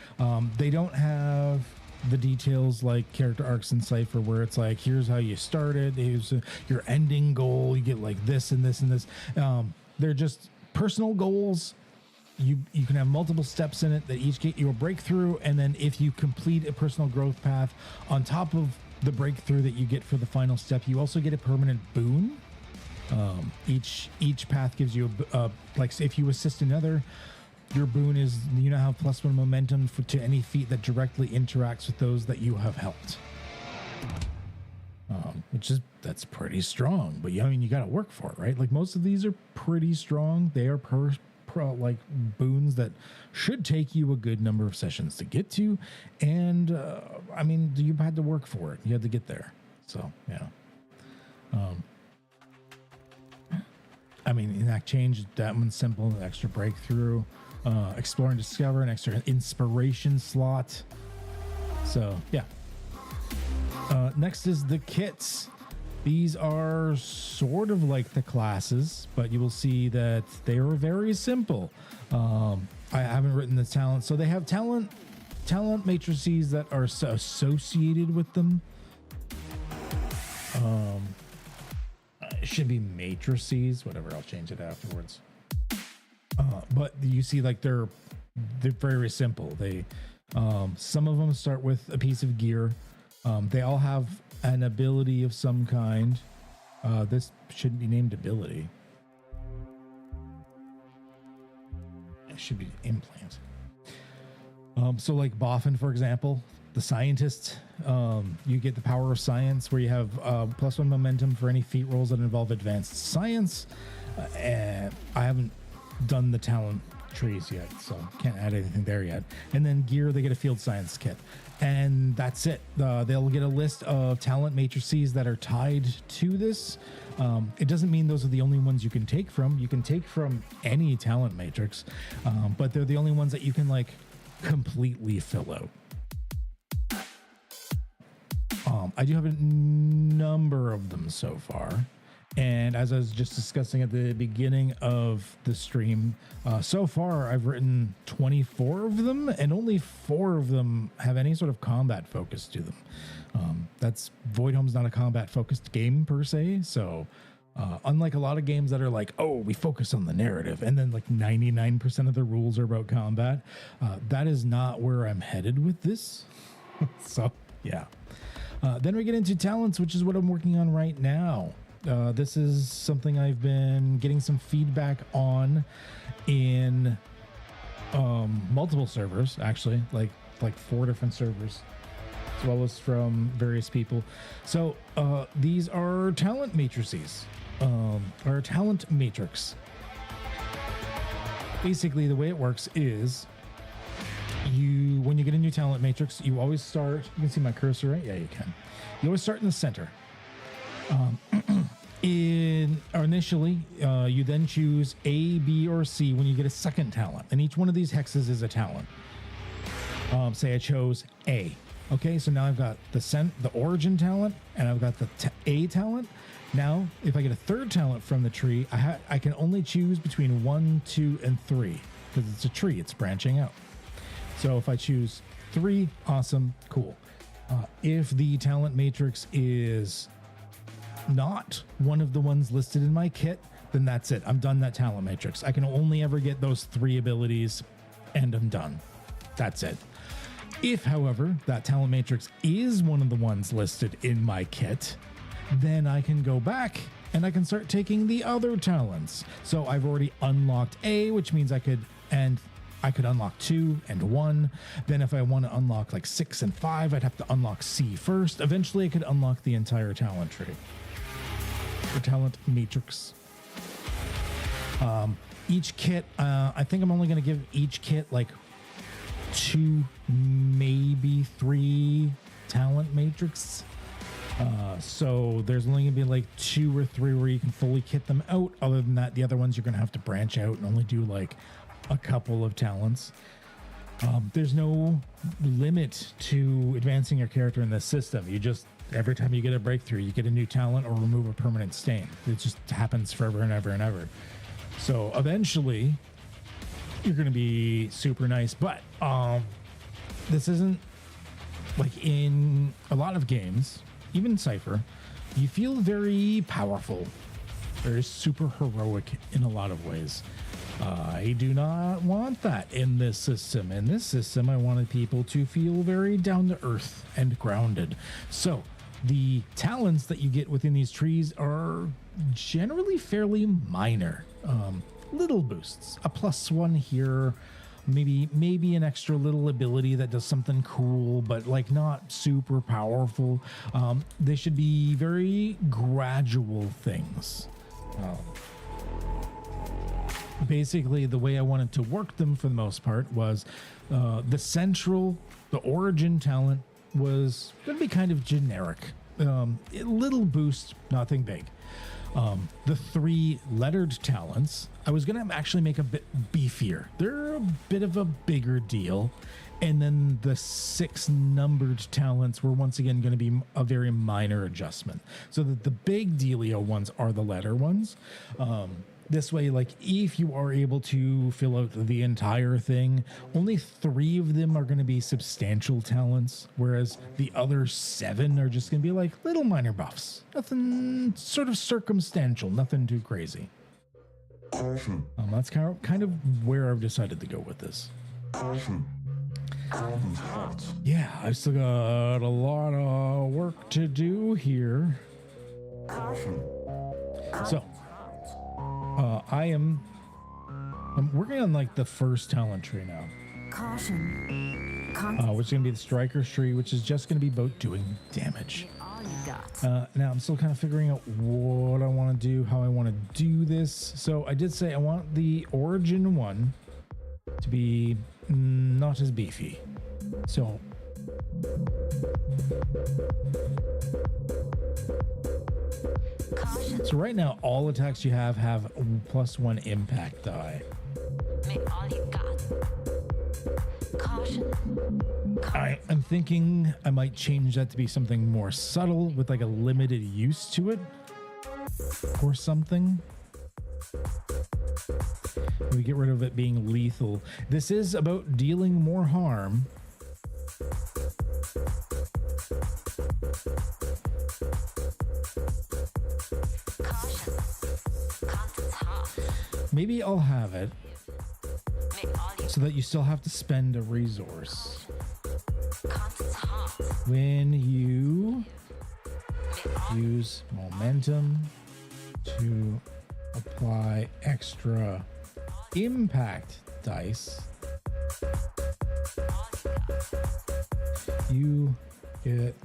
They don't have the details like character arcs in Cypher, where it's like, here's how you started, here's your ending goal, you get like this and this and this. They're just personal goals. You can have multiple steps in it that each get you a breakthrough, and then if you complete a personal growth path on top of the breakthrough that you get for the final step, you also get a permanent boon. Each path gives you like if you assist another, your boon is you now have +1 momentum to any feat that directly interacts with those that you have helped. That's pretty strong, but I mean, you got to work for it, right? Like most of these are pretty strong. They are like boons that should take you a good number of sessions to get to, and I mean, you had to work for it. You had to get there. So yeah. I mean, enact change, that one's simple. An extra breakthrough, explore and discover, an extra inspiration slot. So yeah. Next is the kits. These are sort of like the classes, but you will see that they are very simple. I haven't written the talent, so they have talent matrices that are associated with them. It should be matrices, whatever. I'll change it afterwards. But you see, like they're very simple. They some of them start with a piece of gear. They all have an ability of some kind. This shouldn't be named ability. It should be implant. So like Boffin, for example, the scientist, you get the power of science, where you have +1 momentum for any feat rolls that involve advanced science. And I haven't done the talent trees yet, so can't add anything there yet. And then gear, they get a field science kit, and that's it. They'll get a list of talent matrices that are tied to this. It doesn't mean those are the only ones you can take from. You can take from any talent matrix, but they're the only ones that you can like completely fill out. I do have a number of them so far. And as I was just discussing at the beginning of the stream, so far I've written 24 of them, and only 4 of them have any sort of combat focus to them. That's Voidhome's not a combat focused game per se. So unlike a lot of games that are like, oh, we focus on the narrative, and then like 99% of the rules are about combat, that is not where I'm headed with this. So yeah. Then we get into talents, which is what I'm working on right now. This is something I've been getting some feedback on in multiple servers, actually, like 4 different servers, as well as from various people. So these are talent matrices, or talent matrix. Basically, the way it works is when you get a new talent matrix, you always start. You can see my cursor, right? Yeah, you can. You always start in the center. Initially, you then choose A, B, or C when you get a second talent, and each one of these hexes is a talent. Say I chose A. Okay, so now I've got the origin talent, and I've got the A talent. Now, if I get a third talent from the tree, I can only choose between 1, 2, and 3 because it's a tree. It's branching out. So if I choose 3, awesome, cool. If the talent matrix is not one of the ones listed in my kit, then that's it. I'm done that talent matrix. I can only ever get those 3 abilities, and I'm done. That's it. If, however, that talent matrix is one of the ones listed in my kit, then I can go back and I can start taking the other talents. So I've already unlocked A, which means I could unlock 2 and 1. Then if I want to unlock like 6 and 5, I'd have to unlock C first. Eventually I could unlock the entire talent tree or talent matrix. Each kit, I think I'm only going to give each kit like 2, maybe 3 talent matrix. So there's only gonna be like 2 or 3 where you can fully kit them out. Other than that, the other ones you're gonna have to branch out and only do like a couple of talents. There's no limit to advancing your character in this system. You just, every time you get a breakthrough, you get a new talent or remove a permanent stain. It just happens forever and ever and ever. So eventually you're gonna be super nice, but this isn't like in a lot of games. Even Cypher, you feel very powerful, very super heroic in a lot of ways. I do not want that in this system. In this system, I wanted people to feel very down to earth and grounded. So the talents that you get within these trees are generally fairly minor. Little boosts, a +1 here, maybe an extra little ability that does something cool, but like not super powerful. They should be very gradual things. Basically, the way I wanted to work them for the most part was the origin talent was going to be kind of generic. A little boost, nothing big. The 3 lettered talents, I was going to actually make a bit beefier. They're a bit of a bigger deal. And then the 6 numbered talents were once again going to be a very minor adjustment. So that the big dealio ones are the letter ones. This way, like if you are able to fill out the entire thing, only 3 of them are going to be substantial talents, whereas the other 7 are just going to be like little minor buffs. Nothing sort of circumstantial, nothing too crazy. That's kind of where I've decided to go with this. Yeah, I've still got a lot of work to do here. So, I'm working on like the first talent tree now. Which is going to be the striker's tree, which is just going to be about doing damage. Now I'm still kind of figuring out what I want to do, how I want to do this. So I did say I want the origin one to be not as beefy. So right now, all attacks you have +1 impact die. I'm thinking I might change that to be something more subtle with like a limited use to it or something. We get rid of it being lethal. This is about dealing more harm. Maybe I'll have it so that you still have to spend a resource. when you use momentum to apply extra impact dice, you get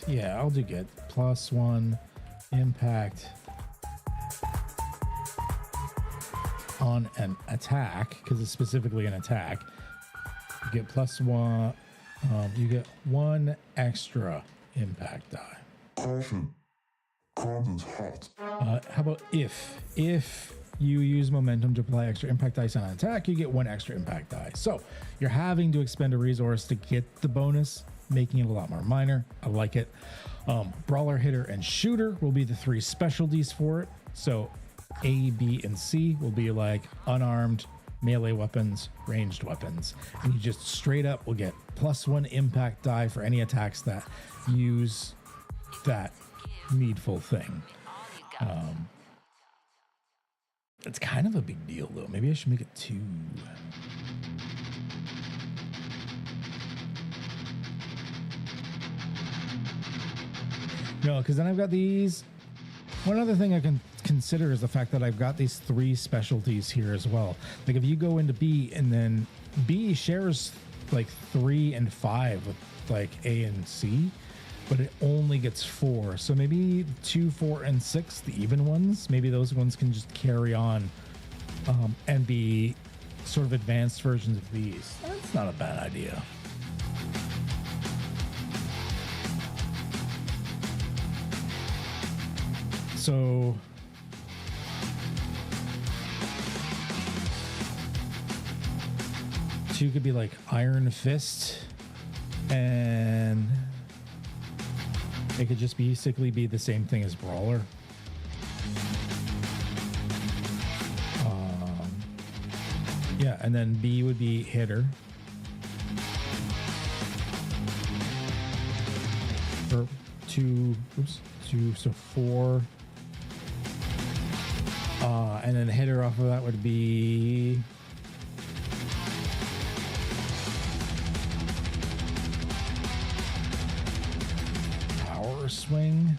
yeah, I'll do get +1 impact on an attack, because it's specifically an attack. You get +1, you get 1 extra impact die. Caution. Conden's hot. How about if you use momentum to apply extra impact dice on an attack, you get 1 extra impact die. So you're having to expend a resource to get the bonus, making it a lot more minor. I like it. Brawler, hitter, and shooter will be the 3 specialties for it. So A, B, and C will be like unarmed, melee weapons, ranged weapons. And you just straight up will get +1 impact die for any attacks that use that needful thing. It's kind of a big deal though. Maybe I should make it 2. No, because then I've got these. One other thing I can consider is the fact that I've got these 3 specialties here as well. Like if you go into B, and then B shares like 3 and 5 with like A and C, but it only gets 4. So maybe 2, 4, and 6, the even ones, maybe those ones can just carry on and be sort of advanced versions of these. That's not a bad idea. So two could be like Iron Fist, and it could just basically be the same thing as Brawler. Yeah, and then B would be Hitter. Or 2, so 4. And then Hitter off of that would be Power Swing.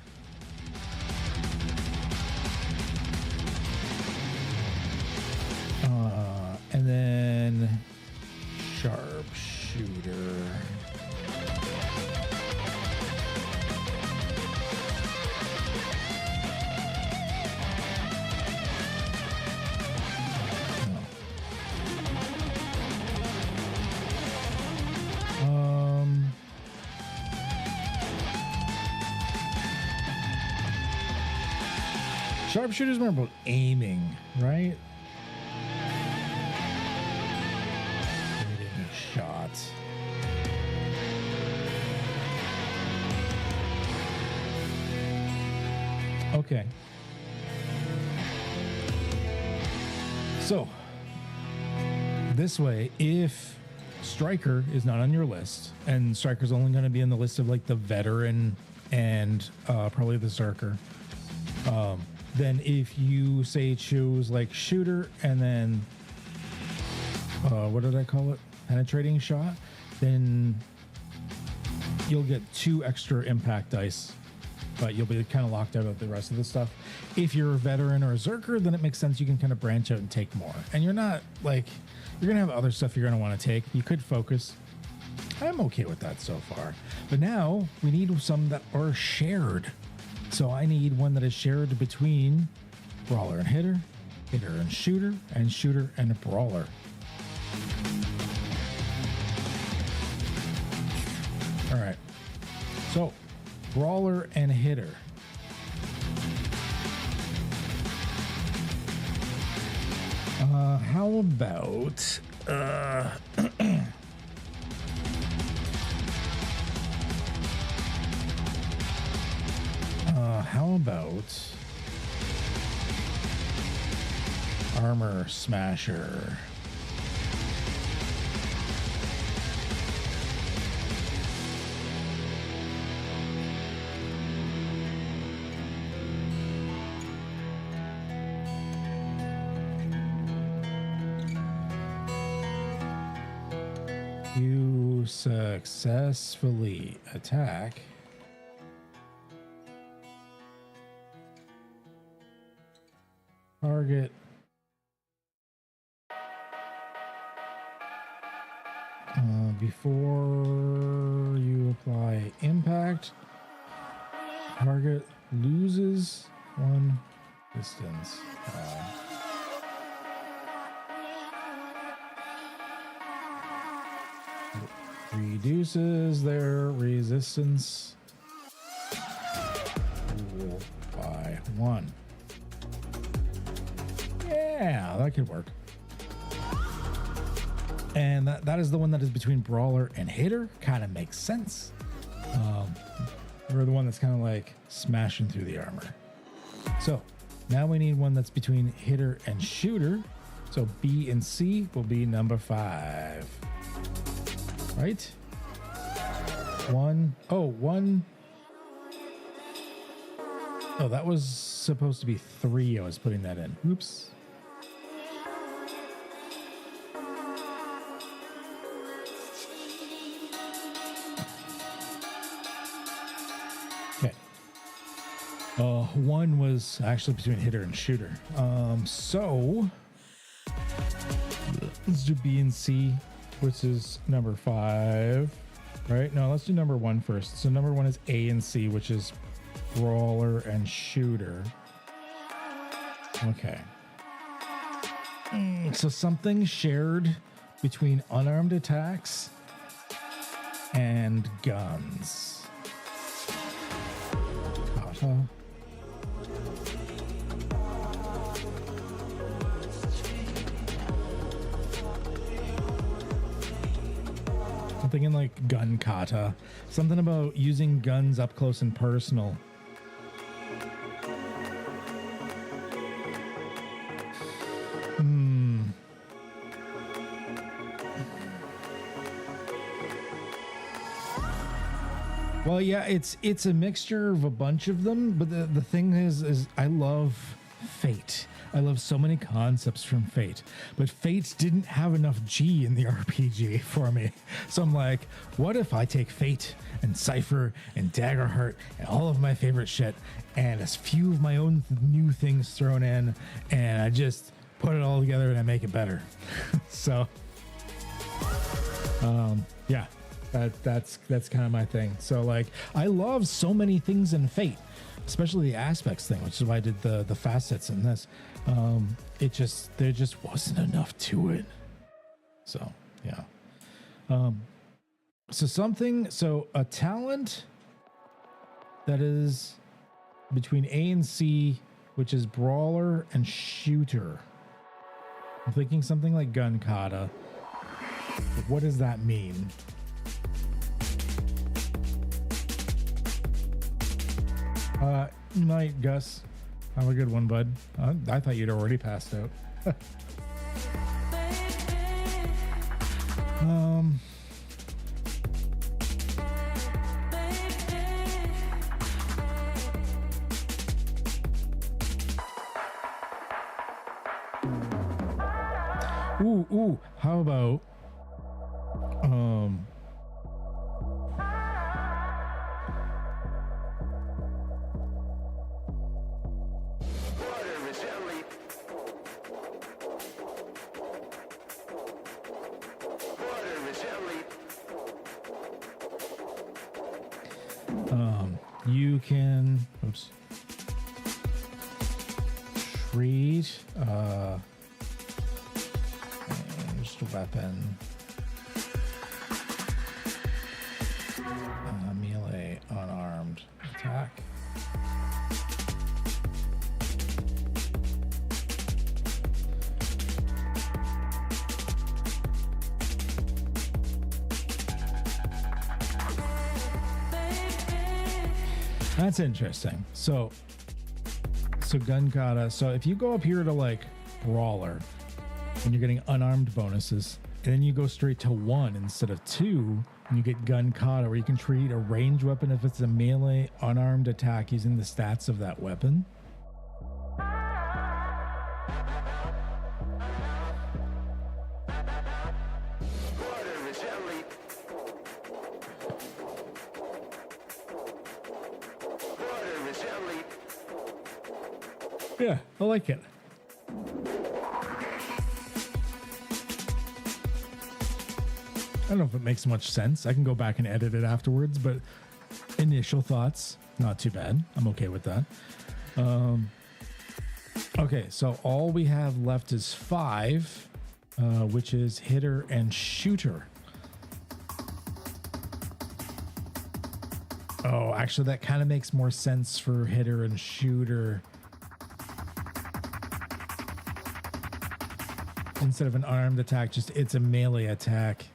And then Sharpshooter. Sharpshooter's more about aiming, right? Hitting shots. Okay. So, this way, if Striker is not on your list, and Striker's only going to be in the list of like the veteran and probably the Zerker, then if you say choose like shooter and then what did I call it? Penetrating shot, then you'll get 2 extra impact dice, but you'll be kind of locked out of the rest of the stuff. If you're a veteran or a Zerker, then it makes sense you can kind of branch out and take more. And you're not like, you're going to have other stuff you're going to want to take. You could focus. I'm okay with that so far. But now we need some that are shared. So I need one that is shared between Brawler and Hitter, Hitter and Shooter and a Brawler. All right. So Brawler and Hitter. How about how about Armor Smasher? You successfully attack target before you apply impact. Target loses 1 distance. Reduces their resistance by 1. Yeah, that could work. And that is the one that is between brawler and hitter. Kind of makes sense. Or the one that's kind of like smashing through the armor. So now we need one that's between hitter and shooter. So B and C will be number 5. Right? 1. Oh, 1. Oh, that was supposed to be 3. I was putting that in. Oops. Okay. 1 was actually between hitter and shooter. So let's do B and C, which is number 5. Right? No, let's do number 1 first. So number 1 is A and C, which is brawler and shooter. Okay. So something shared between unarmed attacks and guns. Kata. I'm thinking like gun kata. Something about using guns up close and personal. Well, yeah, it's a mixture of a bunch of them, but the thing is I love Fate. I love so many concepts from Fate, but Fate didn't have enough G in the RPG for me. So I'm like, what if I take Fate and Cypher and Daggerheart and all of my favorite shit and a few of my own new things thrown in, and I just put it all together and I make it better. So, yeah. That's kind of my thing. So like I love so many things in Fate, especially the aspects thing, which is why I did the facets in this. There just wasn't enough to it. So yeah. So a talent that is between A and C, which is brawler and shooter. I'm thinking something like gun kata. What does that mean? Night, Gus. Have a good one, bud. I thought you'd already passed out. Ooh, how about you can treat just a weapon, melee unarmed attack. That's interesting. So gun kata. So if you go up here to like brawler and you're getting unarmed bonuses, and then you go straight to 1 instead of 2, and you get gun kata, where you can treat a ranged weapon if it's a melee unarmed attack using the stats of that weapon. Yeah, I like it. I don't know if it makes much sense. I can go back and edit it afterwards, but initial thoughts, not too bad. I'm okay with that. Okay, so all we have left is 5, which is hitter and shooter. Oh, actually, that kind of makes more sense for hitter and shooter. Instead of an armed attack, just it's a melee attack.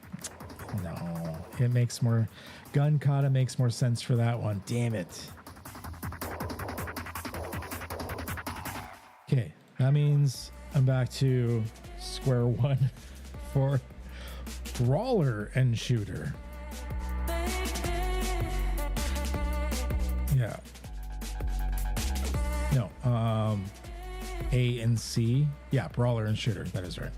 No, it makes more... Gun kata makes more sense for that one. Damn it. Okay, that means I'm back to square one for brawler and shooter. Yeah. No, A and C. Yeah, brawler and shooter. That is right.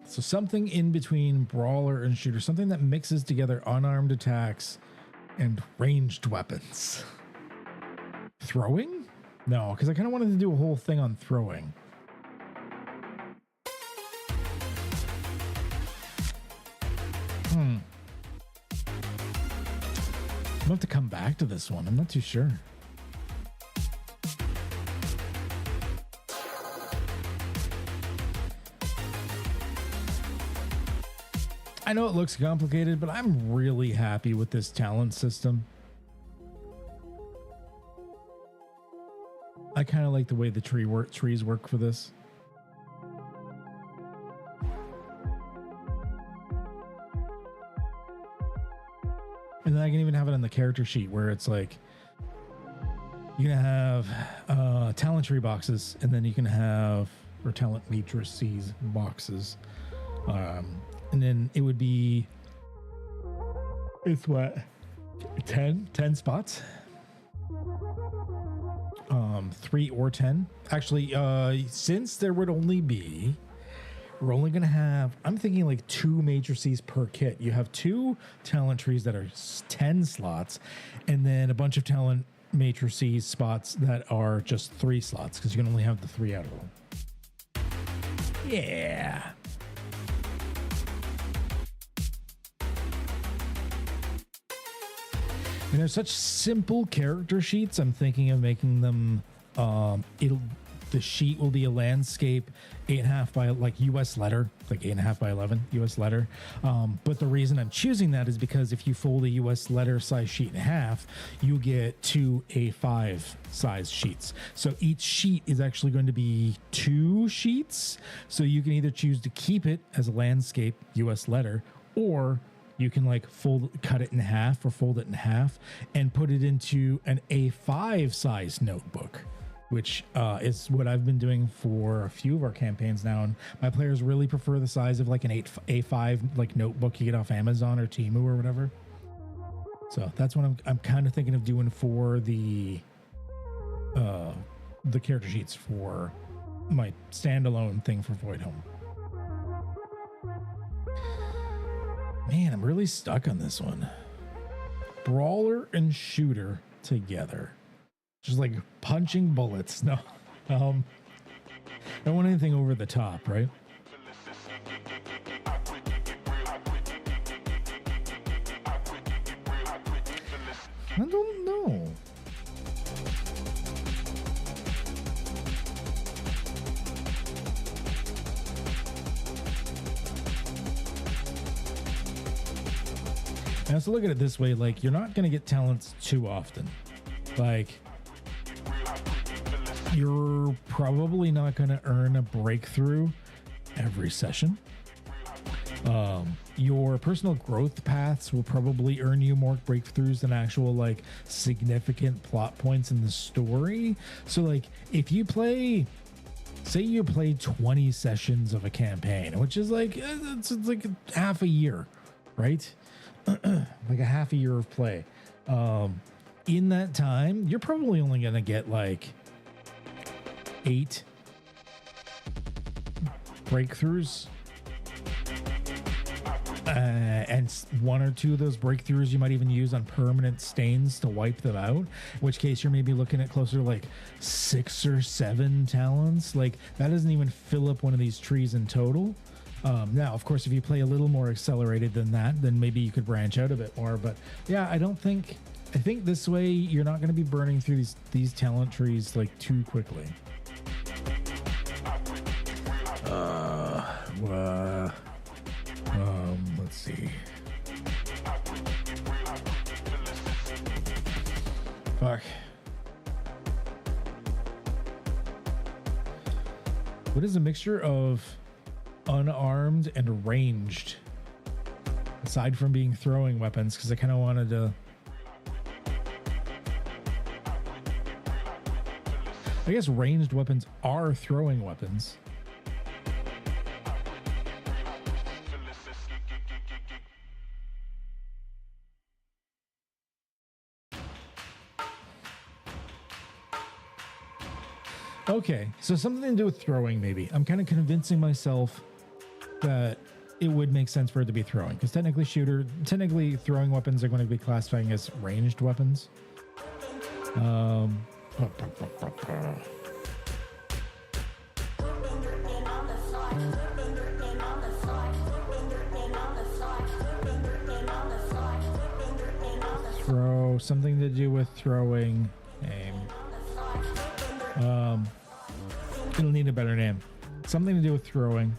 So something in between brawler and shooter, something that mixes together unarmed attacks and ranged weapons. Throwing? No, because I kind of wanted to do a whole thing on throwing. I'm gonna have to come back to this one. I'm not too sure. I know it looks complicated, but I'm really happy with this talent system. I kind of like the way the trees work for this. And then I can even have it on the character sheet where it's like you're gonna have talent tree boxes, and then you can have or talent matrices boxes. And then it would be, it's what, 10 spots? 3 or 10. Actually, since there would only be, we're only going to have, I'm thinking like 2 matrices per kit. You have 2 talent trees that are 10 slots, and then a bunch of talent matrices spots that are just 3 slots, because you can only have the 3 out of them. Yeah. And they're such simple character sheets. I'm thinking of making them. The sheet will be a landscape, 8.5 by like US letter, like 8.5 by 11 US letter. But the reason I'm choosing that is because if you fold a US letter size sheet in half, you get 2 A5 size sheets. So each sheet is actually going to be 2 sheets. So you can either choose to keep it as a landscape US letter, or you can like cut it in half or fold it in half and put it into an A5 size notebook, which is what I've been doing for a few of our campaigns now. And my players really prefer the size of like an A5 like notebook you get off Amazon or Temu or whatever. So that's what I'm kind of thinking of doing for the character sheets for my standalone thing for Voidhome. Man, I'm really stuck on this one. Brawler and shooter together. Just like punching bullets. No. I don't want anything over the top, right? I don't know. I also look at it this way, like you're not going to get talents too often. Like you're probably not going to earn a breakthrough every session. Your personal growth paths will probably earn you more breakthroughs than actual like significant plot points in the story. So like if you play, say you play 20 sessions of a campaign, which is like, it's like half a year, right? Like a half a year of play. In that time, you're probably only going to get like 8 breakthroughs. and one or two of those breakthroughs you might even use on permanent stains to wipe them out, in which case you're maybe looking at closer to like 6 or 7 talents. Like that doesn't even fill up one of these trees in total. Now, of course, if you play a little more accelerated than that, then maybe you could branch out a bit more. But yeah, I think this way you're not going to be burning through these talent trees like too quickly. Let's see. Fuck. What is a mixture of unarmed and ranged? Aside from being throwing weapons, because I kind of wanted to. I guess ranged weapons are throwing weapons. Okay, so something to do with throwing, maybe. I'm kind of convincing myself that it would make sense for it to be throwing, because technically throwing weapons are going to be classifying as ranged weapons. Throw, something to do with throwing, aim. It'll need a better name. Something to do with throwing.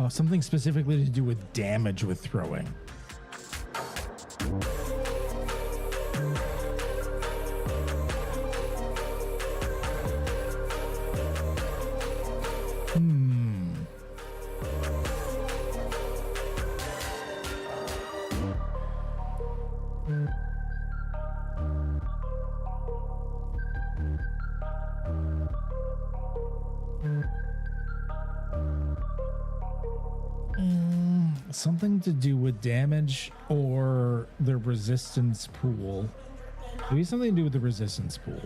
Something specifically to do with damage with throwing. Something to do with damage or the resistance pool. Maybe something to do with the resistance pool.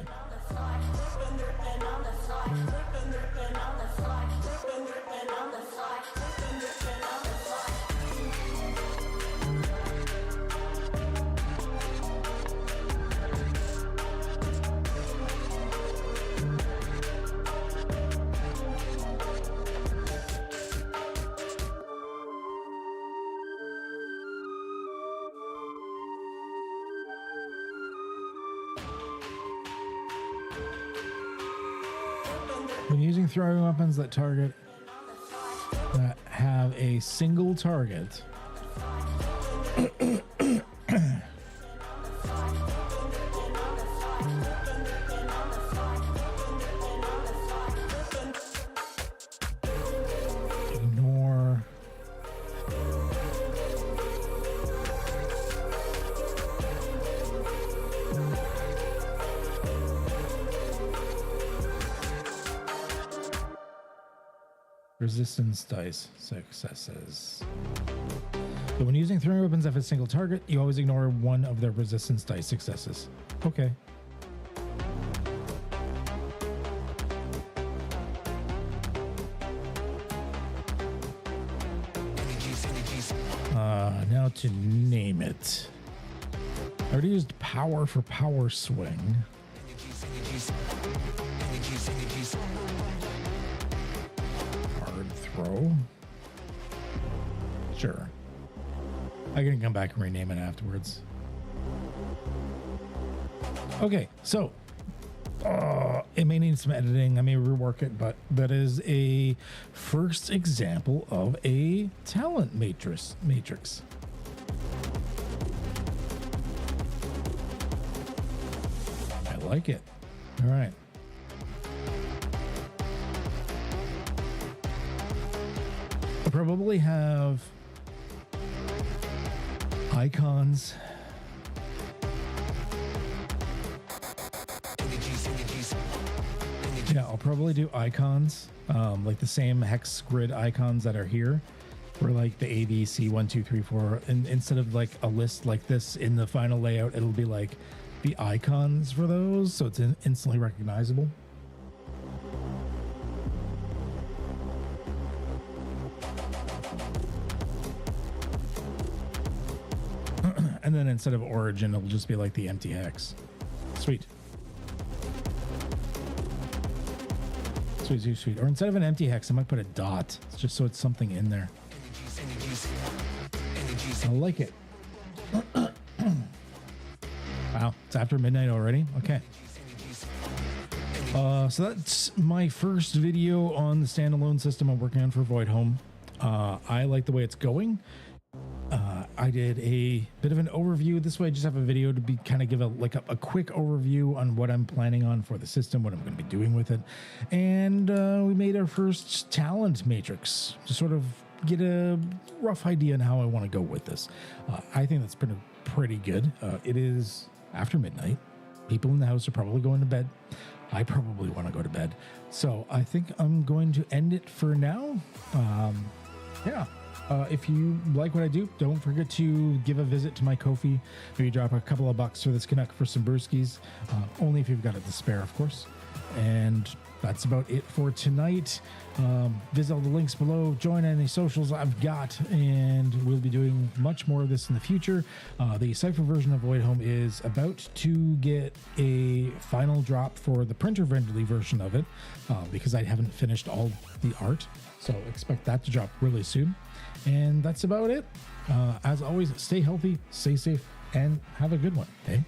When using throwing weapons that have a single target, ignore resistance dice successes. So when using throwing weapons that have a single target, you always ignore one of their resistance dice successes. Okay. Now to name it. I already used power for power swing. Throw? Sure. I can come back and rename it afterwards. Okay, so it may need some editing. I may rework it, but that is a first example of a talent matrix. I like it. All right. Probably have icons. Yeah, I'll probably do icons, like the same hex grid icons that are here, for like the A, B, C, 1, 2, 3, 4. And instead of like a list like this in the final layout, it'll be like the icons for those, so it's instantly recognizable. And then instead of origin, it'll just be like the empty hex. Sweet. Sweet, sweet, sweet. Or instead of an empty hex, I might put a dot. It's just so it's something in there. I like it. Wow, it's after midnight already? Okay. So that's my first video on the standalone system I'm working on for Voidhome. I like the way it's going. I did a bit of an overview. This way I just have a video to be kind of give a quick overview on what I'm planning on for the system, what I'm going to be doing with it. And we made our first talent matrix to sort of get a rough idea on how I want to go with this. I think that's pretty good. It is after midnight. People in the house are probably going to bed. I probably want to go to bed. So I think I'm going to end it for now. Yeah. If you like what I do, don't forget to give a visit to my Ko-fi. Maybe drop a couple of bucks for this Canuck for some brewskis. Only if you've got it to spare, of course. And that's about it for tonight. Visit all the links below. Join any socials I've got, and we'll be doing much more of this in the future. The Cypher version of Voidhome is about to get a final drop for the printer-friendly version of it, because I haven't finished all the art. So expect that to drop really soon. And that's about it. As always, stay healthy, stay safe, and have a good one. Okay?